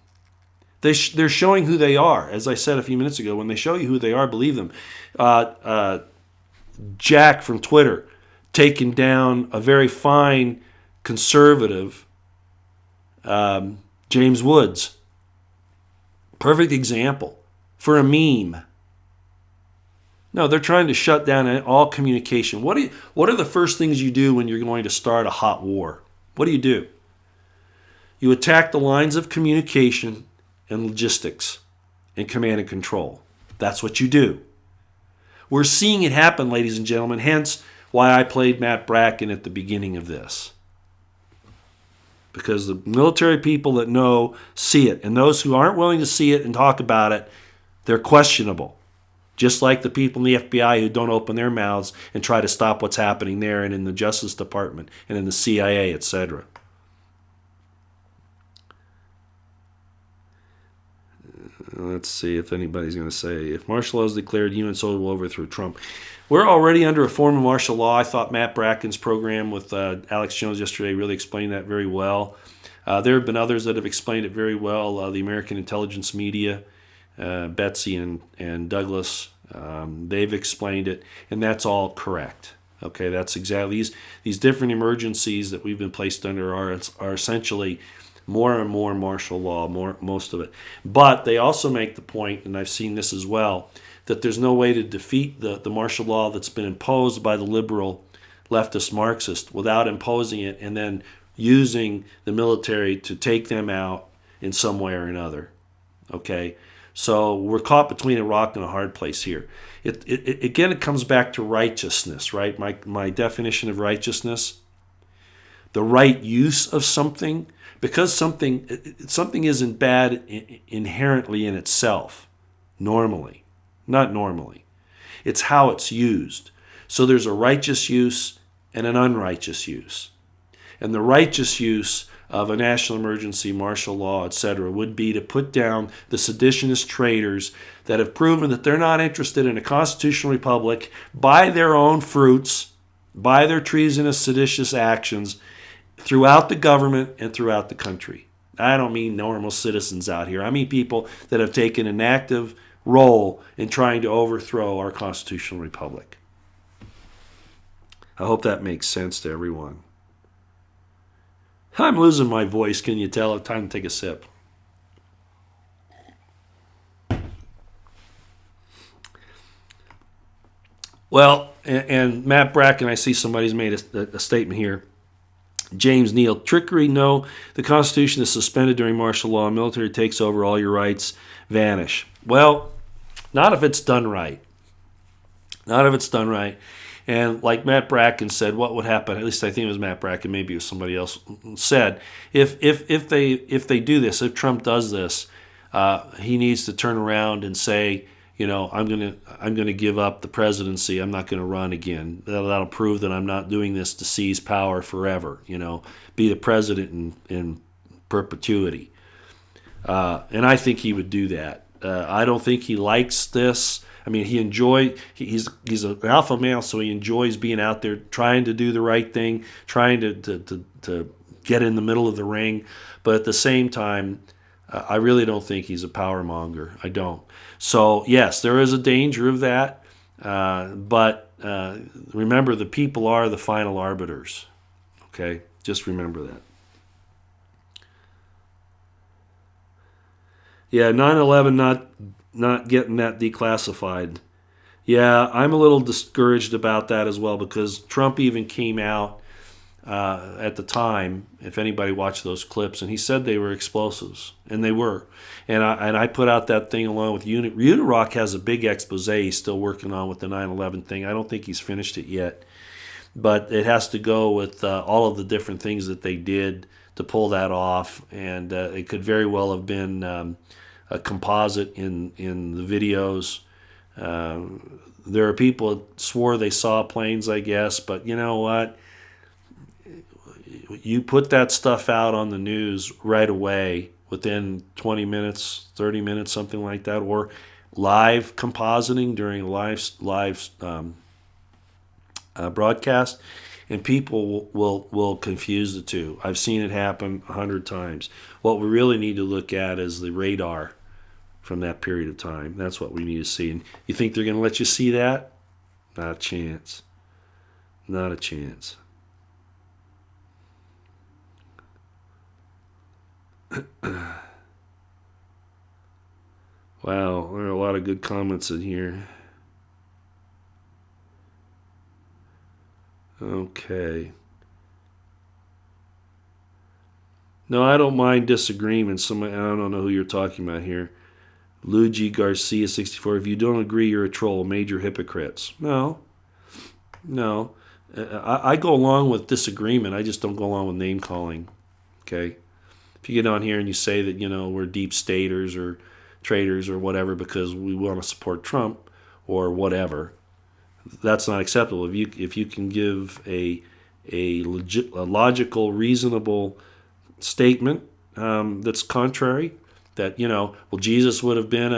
S1: They're showing who they are. As I said a few minutes ago, when they show you who they are, believe them. Jack from Twitter taking down a very fine conservative, James Woods. Perfect example for a meme. No, they're trying to shut down all communication. What are the first things you do when you're going to start a hot war? What do? You attack the lines of communication and logistics and command and control. That's what you do. We're seeing it happen, ladies and gentlemen, hence why I played Matt Bracken at the beginning of this. Because the military people that know see it, and those who aren't willing to see it and talk about it, they're questionable. Just like the people in the FBI who don't open their mouths and try to stop what's happening there and in the Justice Department and in the CIA, etc. Let's see if anybody's going to say, if martial law is declared, UN soldiers will overthrow Trump. We're already under a form of martial law. I thought Matt Bracken's program with Alex Jones yesterday really explained that very well. There have been others that have explained it very well. The American intelligence media, Betsy and Douglas, they've explained it, and that's all correct. Okay, that's exactly these different emergencies that we've been placed under are essentially more and more martial law, most of it. But they also make the point, and I've seen this as well, that there's no way to defeat the martial law that's been imposed by the liberal leftist Marxist without imposing it and then using the military to take them out in some way or another. Okay? So we're caught between a rock and a hard place here. Again, it comes back to righteousness, right? My definition of righteousness, the right use of something, because something isn't bad inherently in itself, normally. Not normally. It's how it's used. So there's a righteous use and an unrighteous use. And the righteous use of a national emergency, martial law, etc., would be to put down the seditionist traitors that have proven that they're not interested in a constitutional republic by their own fruits, by their treasonous, seditious actions throughout the government and throughout the country. I don't mean normal citizens out here. I mean people that have taken an active role in trying to overthrow our constitutional republic. I hope that makes sense to everyone. I'm losing my voice, can you tell? It's time to take a sip. Well, and Matt Bracken, I see somebody's made a statement here. James Neal, trickery, no. The Constitution is suspended during martial law. Military takes over, all your rights vanish. Well, not if it's done right. None of it's done right. And like Matt Bracken said, what would happen? At least I think it was Matt Bracken. Maybe it was somebody else said. If they do this, if Trump does this, he needs to turn around and say, I'm gonna give up the presidency. I'm not gonna run again. That'll prove that I'm not doing this to seize power forever. Be the president in perpetuity. And I think he would do that. I don't think he likes this. I mean, he's an alpha male, so he enjoys being out there trying to do the right thing, trying to get in the middle of the ring. But at the same time, I really don't think he's a power monger. I don't. So, yes, there is a danger of that. But remember, the people are the final arbiters. Okay? Just remember that. Yeah, 9/11 not getting that declassified. Yeah, I'm a little discouraged about that as well, because Trump even came out at the time, if anybody watched those clips, and he said they were explosives, and they were. And I put out that thing along with Unirock has a big expose he's still working on with the 9/11 thing. I don't think he's finished it yet, but it has to go with all of the different things that they did to pull that off, and it could very well have been a composite in the videos. There are people that swore they saw planes, I guess, but you know what? You put that stuff out on the news right away within 20 minutes, 30 minutes, something like that, or live compositing during a live broadcast, and people will confuse the two. I've seen it happen 100 times. What we really need to look at is the radar from that period of time. That's what we need to see. And you think they're going to let you see that? Not a chance. Not a chance. Wow, there are a lot of good comments in here. Okay. No, I don't mind disagreements. I don't know who you're talking about here. Luigi Garcia 64. If you don't agree, you're a troll. Major hypocrites. No. I go along with disagreement. I just don't go along with name calling. Okay. If you get on here and you say that we're deep staters or traitors or whatever because we want to support Trump or whatever, that's not acceptable. If you can give a logical, reasonable statement that's contrary, that Jesus would have been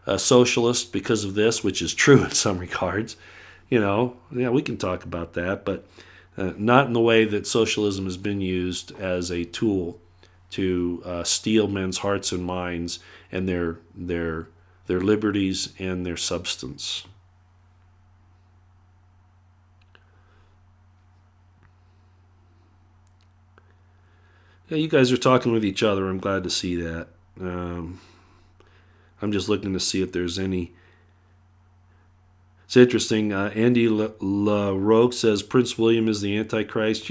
S1: a socialist because of this, which is true in some regards. We can talk about that, but not in the way that socialism has been used as a tool to steal men's hearts and minds and their liberties and their substance. Yeah, you guys are talking with each other. I'm glad to see that. I'm just looking to see if there's any. It's interesting. Andy LaRoque says Prince William is the Antichrist.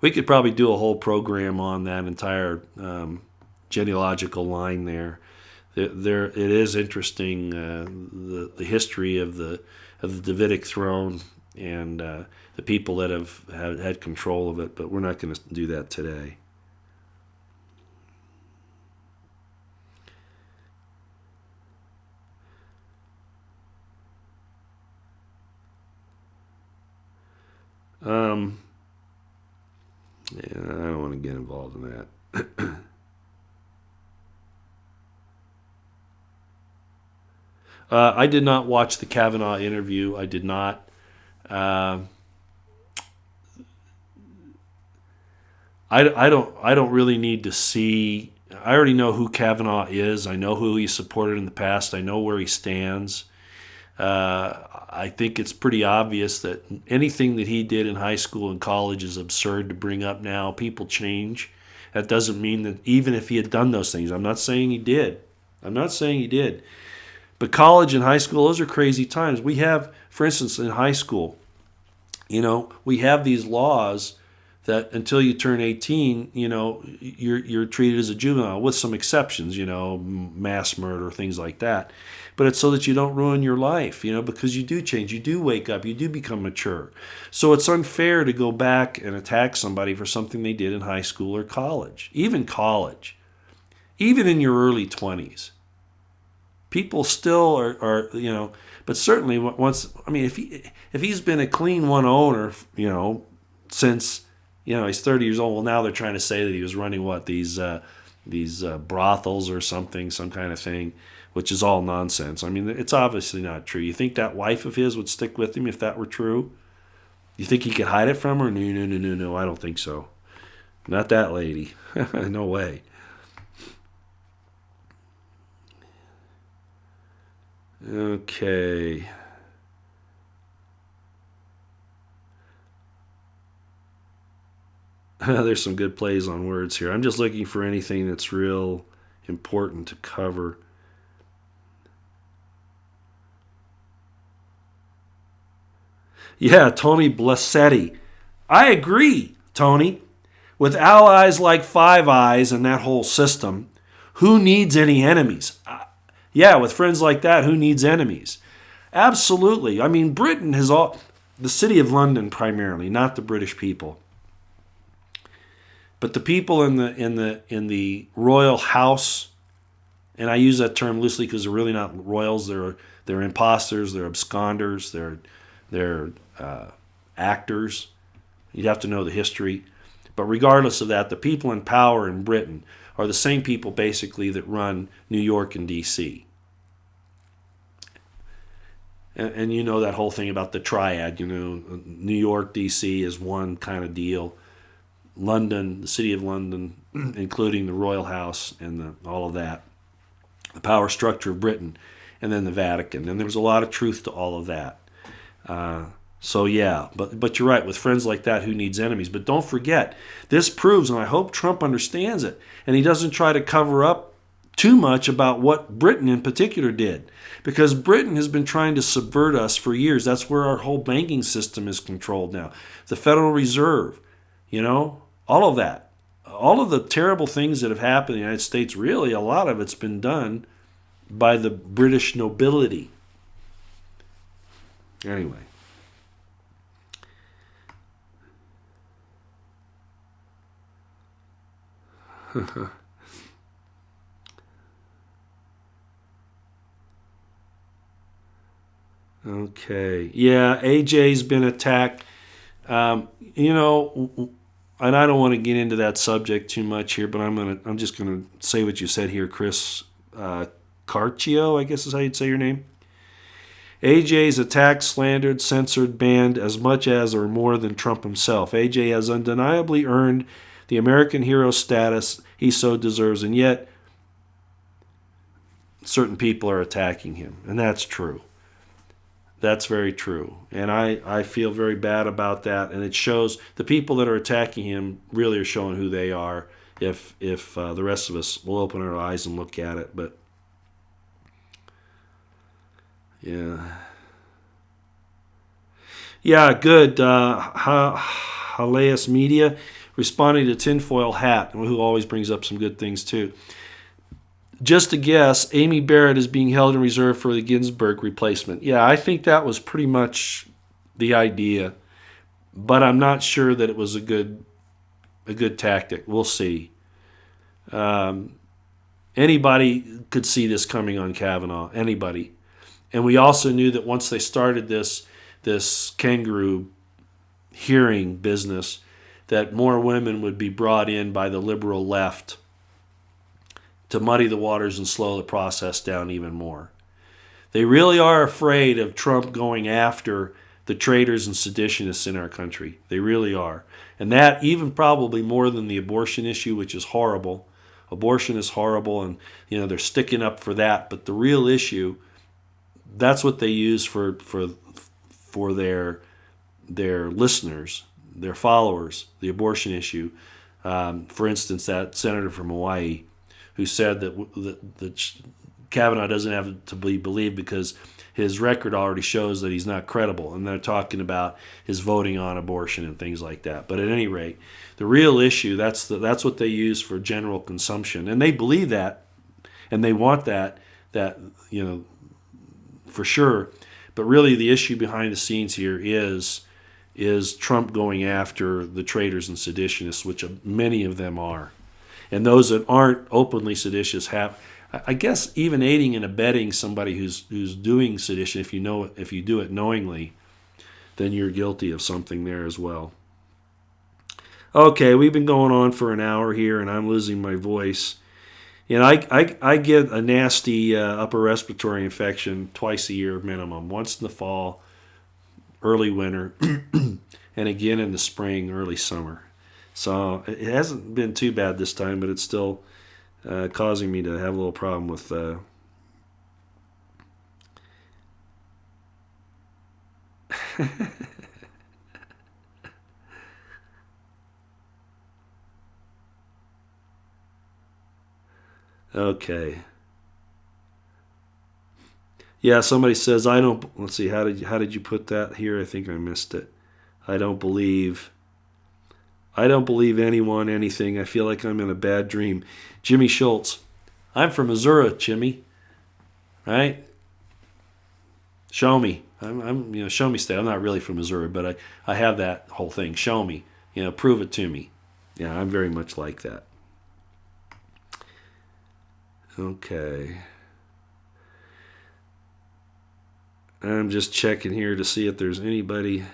S1: We could probably do a whole program on that entire genealogical line there. It is interesting, the history of the Davidic throne and the people that have had control of it, but we're not going to do that today. Yeah, I don't want to get involved in that. I did not watch the Kavanaugh interview. I did not. I don't really need to see. I already know who Kavanaugh is. I know who he supported in the past. I know where he stands. I think it's pretty obvious that anything that he did in high school and college is absurd to bring up now. People change. That doesn't mean that even if he had done those things, I'm not saying he did. But college and high school, those are crazy times. We have, for instance, in high school, we have these laws that until you turn 18, you're treated as a juvenile, with some exceptions, mass murder, things like that. But it's so that you don't ruin your life, because you do change, you do wake up, you do become mature. So it's unfair to go back and attack somebody for something they did in high school or college, even in your early 20s. People still are but certainly once, if he's been a clean one owner, since, he's 30 years old. Well, now they're trying to say that he was running these brothels or something, some kind of thing, which is all nonsense. It's obviously not true. You think that wife of his would stick with him if that were true? You think he could hide it from her? No, I don't think so. Not that lady. No way. Okay. There's some good plays on words here. I'm just looking for anything that's real important to cover. Yeah, Tony Blassetti. I agree, Tony. With allies like Five Eyes and that whole system, who needs any enemies? Yeah, with friends like that, who needs enemies? Absolutely. Britain has the City of London primarily, not the British people, but the people in the royal house, and I use that term loosely because they're really not royals. They're imposters. They're absconders. They're actors. You'd have to know the history, but regardless of that, the people in power in Britain are the same people basically that run New York and D.C. And you know that whole thing about the triad. New York, D.C. is one kind of deal. London, the City of London, including the Royal House and all of that, the power structure of Britain, and then the Vatican. And there was a lot of truth to all of that. So yeah, but you're right. With friends like that, who needs enemies? But don't forget, this proves, and I hope Trump understands it, and he doesn't try to cover up too much about what Britain in particular did. Because Britain has been trying to subvert us for years. That's where our whole banking system is controlled now. The Federal Reserve, all of that. All of the terrible things that have happened in the United States, really, a lot of it's been done by the British nobility. Anyway. Okay. Yeah, AJ's been attacked. And I don't want to get into that subject too much here, but I'm just gonna say what you said here, Chris Carcio, I guess is how you'd say your name. AJ's attacked, slandered, censored, banned as much as or more than Trump himself. AJ has undeniably earned the American hero status he so deserves, and yet certain people are attacking him, and that's true. That's very true. And I feel very bad about that. And it shows the people that are attacking him really are showing who they are if the rest of us will open our eyes and look at it. But, yeah. Yeah, good. Haleus Media responding to Tinfoil Hat, who always brings up some good things too. Just a guess, Amy Barrett is being held in reserve for the Ginsburg replacement. Yeah, I think that was pretty much the idea, but I'm not sure that it was a good tactic. We'll see. Anybody could see this coming on Kavanaugh. Anybody, and we also knew that once they started this kangaroo hearing business, that more women would be brought in by the liberal left to muddy the waters and slow the process down even more. They really are afraid of Trump going after the traitors and seditionists in our country. They really are. And that even probably more than the abortion issue, which is horrible. Abortion is horrible, and they're sticking up for that. But the real issue, that's what they use for their listeners, their followers, the abortion issue. For instance, that senator from Hawaii who said that Kavanaugh doesn't have to be believed because his record already shows that he's not credible. And they're talking about his voting on abortion and things like that. But at any rate, the real issue, that's what they use for general consumption. And they believe that, and they want that, for sure. But really the issue behind the scenes here is Trump going after the traitors and seditionists, which many of them are. And those that aren't openly seditious have, I guess, even aiding and abetting somebody who's doing sedition. If you do it knowingly, then you're guilty of something there as well. Okay, we've been going on for an hour here, and I'm losing my voice. And I get a nasty upper respiratory infection twice a year minimum. Once in the fall, early winter, and again in the spring, early summer. So it hasn't been too bad this time, but it's still causing me to have a little problem with okay. Yeah, somebody says I don't. Let's see. How did you put that here? I think I missed it. I don't believe anyone, anything. I feel like I'm in a bad dream. Jimmy Schultz. I'm from Missouri, Jimmy. Right? Show me. I'm show me state. I'm not really from Missouri, but I have that whole thing. Show me. Prove it to me. Yeah, I'm very much like that. Okay. I'm just checking here to see if there's anybody.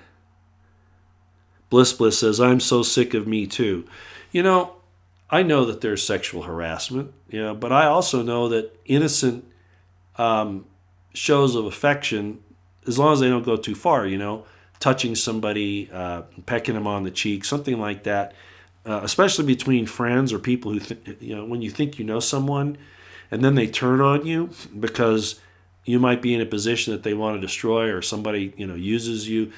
S1: Bliss says, I'm so sick of Me Too. I know that there's sexual harassment, but I also know that innocent shows of affection, as long as they don't go too far, touching somebody, pecking them on the cheek, something like that, especially between friends or people who, when you think you know someone and then they turn on you because you might be in a position that they want to destroy or somebody, uses you.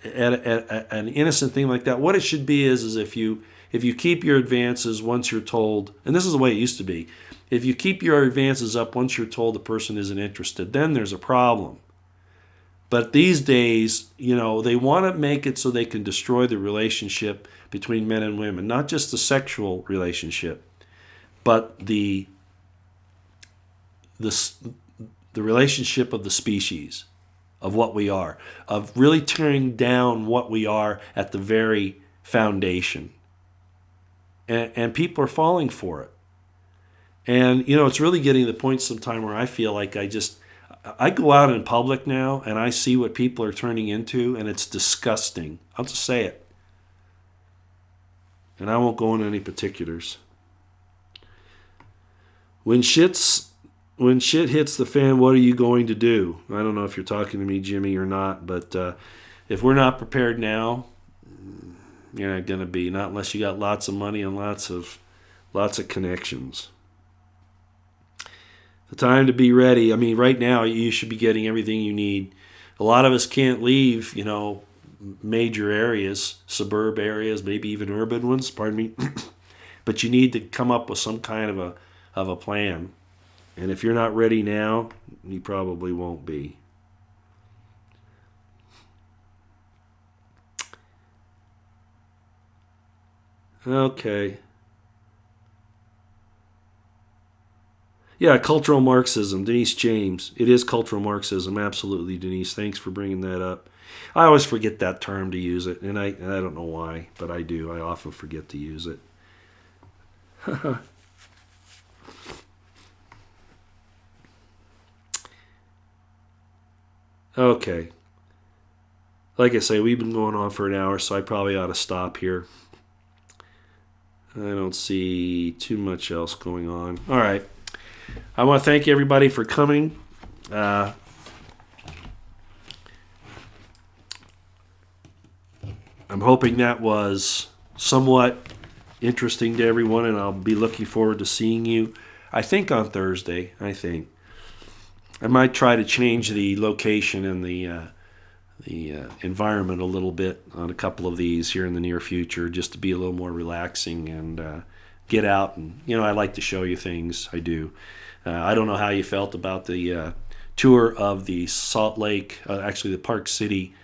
S1: At an innocent thing like that, what it should be is if you keep your advances once you're told, and this is the way it used to be, if you keep your advances up once you're told the person isn't interested, then there's a problem. But these days, they want to make it so they can destroy the relationship between men and women, not just the sexual relationship, but the relationship of the species, of what we are, of really tearing down what we are at the very foundation. And people are falling for it. And, it's really getting to the point sometime where I feel like I go out in public now and I see what people are turning into, and it's disgusting. I'll just say it. And I won't go into any particulars. When shit hits the fan, what are you going to do? I don't know if you're talking to me, Jimmy, or not, but if we're not prepared now, you're not going to be, not unless you got lots of money and lots of connections. The time to be ready. I mean, right now you should be getting everything you need. A lot of us can't leave, major areas, suburb areas, maybe even urban ones, pardon me. But you need to come up with some kind of a plan. And if you're not ready now, you probably won't be. Okay. Yeah, cultural Marxism. Denise James. It is cultural Marxism. Absolutely, Denise. Thanks for bringing that up. I always forget that term to use it, and I don't know why, but I do. I often forget to use it. Okay. Like I say, we've been going on for an hour, so I probably ought to stop here. I don't see too much else going on. All right. I want to thank everybody for coming. I'm hoping that was somewhat interesting to everyone, and I'll be looking forward to seeing you, I think, on Thursday. I might try to change the location and the environment a little bit on a couple of these here in the near future, just to be a little more relaxing and get out. And I like to show you things. I do. I don't know how you felt about the tour of the Salt Lake, actually the Park City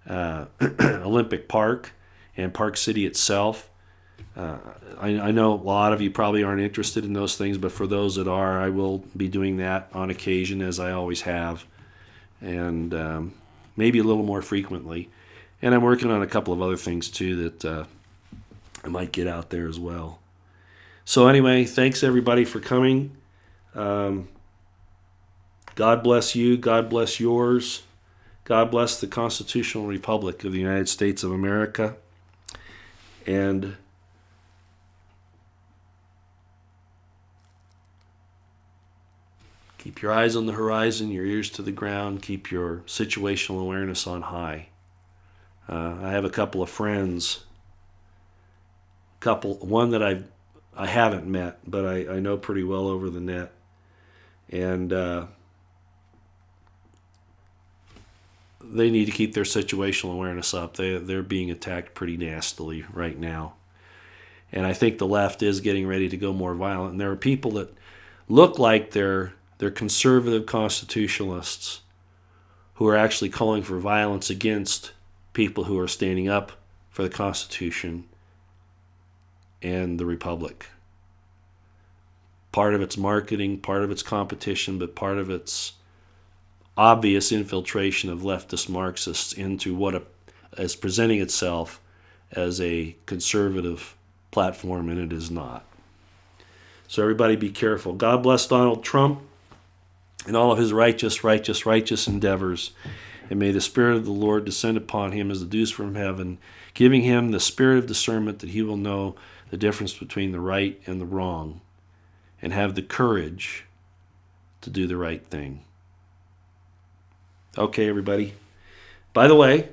S1: Olympic Park and Park City itself. I know a lot of you probably aren't interested in those things, but for those that are, I will be doing that on occasion, as I always have, and maybe a little more frequently. And I'm working on a couple of other things too that I might get out there as well. So anyway, thanks everybody for coming. God bless you. God bless yours. God bless the Constitutional Republic of the United States of America. And keep your eyes on the horizon, your ears to the ground. Keep your situational awareness on high. I have a couple of friends. One that I haven't met, but I know pretty well over the net. And they need to keep their situational awareness up. They're being attacked pretty nastily right now. And I think the left is getting ready to go more violent. And there are people that look like they're conservative constitutionalists who are actually calling for violence against people who are standing up for the Constitution and the Republic. Part of it's marketing, part of it's competition, but part of it's obvious infiltration of leftist Marxists into what is presenting itself as a conservative platform, and it is not. So everybody be careful. God bless Donald Trump and all of his righteous endeavors. And may the Spirit of the Lord descend upon him as the dews from heaven, giving him the spirit of discernment that he will know the difference between the right and the wrong, and have the courage to do the right thing. Okay, everybody. By the way,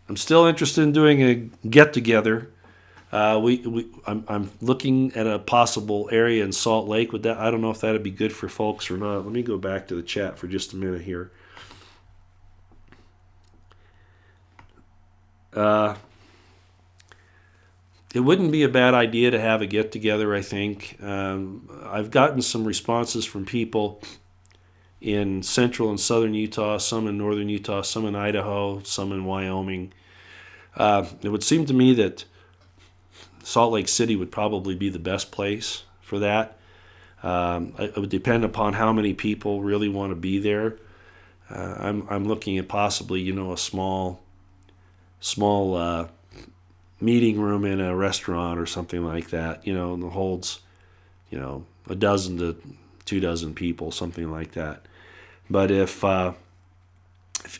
S1: I'm still interested in doing a get-together. I'm looking at a possible area in Salt Lake. I don't know if that'd be good for folks or not. Let me go back to the chat for just a minute here. It wouldn't be a bad idea to have a get-together, I think. I've gotten some responses from people in central and southern Utah, some in northern Utah, some in Idaho, some in Wyoming. It would seem to me that Salt Lake City would probably be the best place for that. It would depend upon how many people really want to be there. I'm looking at possibly, a small meeting room in a restaurant or something like that, that holds, a dozen to 24 people, something like that. But if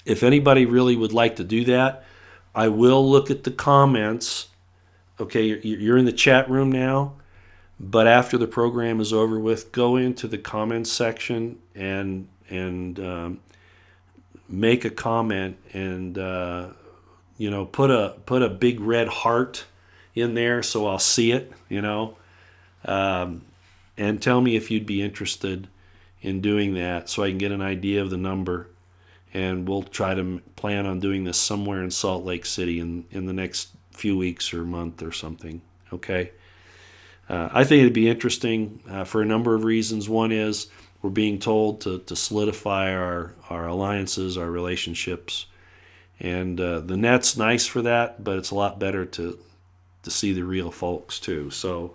S1: anybody really would like to do that, I will look at the comments. Okay, you're in the chat room now, but after the program is over with, go into the comments section and make a comment and put a big red heart in there so I'll see it, and tell me if you'd be interested in doing that so I can get an idea of the number, and we'll try to plan on doing this somewhere in Salt Lake City in the next few weeks or month or something, okay? I think it'd be interesting for a number of reasons. One is we're being told to solidify our alliances, our relationships, and the net's nice for that, but it's a lot better to see the real folks too. So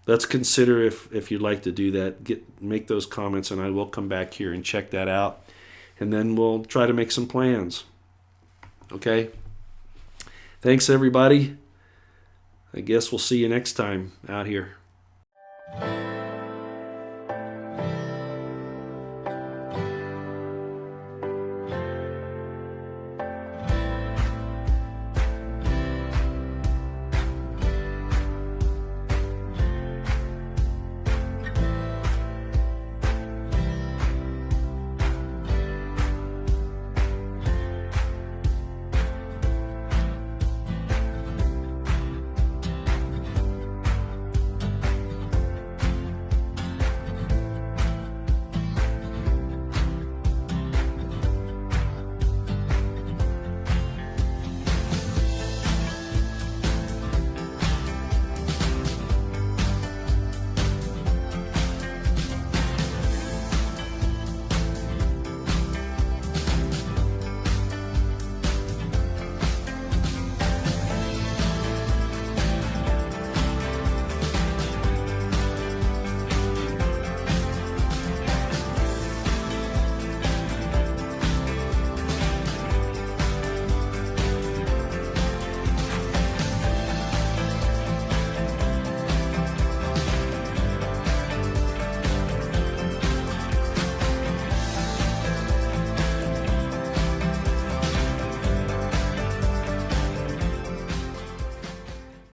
S1: let's consider if you'd like to do that. Make those comments, and I will come back here and check that out, and then we'll try to make some plans. Okay? Thanks, everybody. I guess we'll see you next time out here.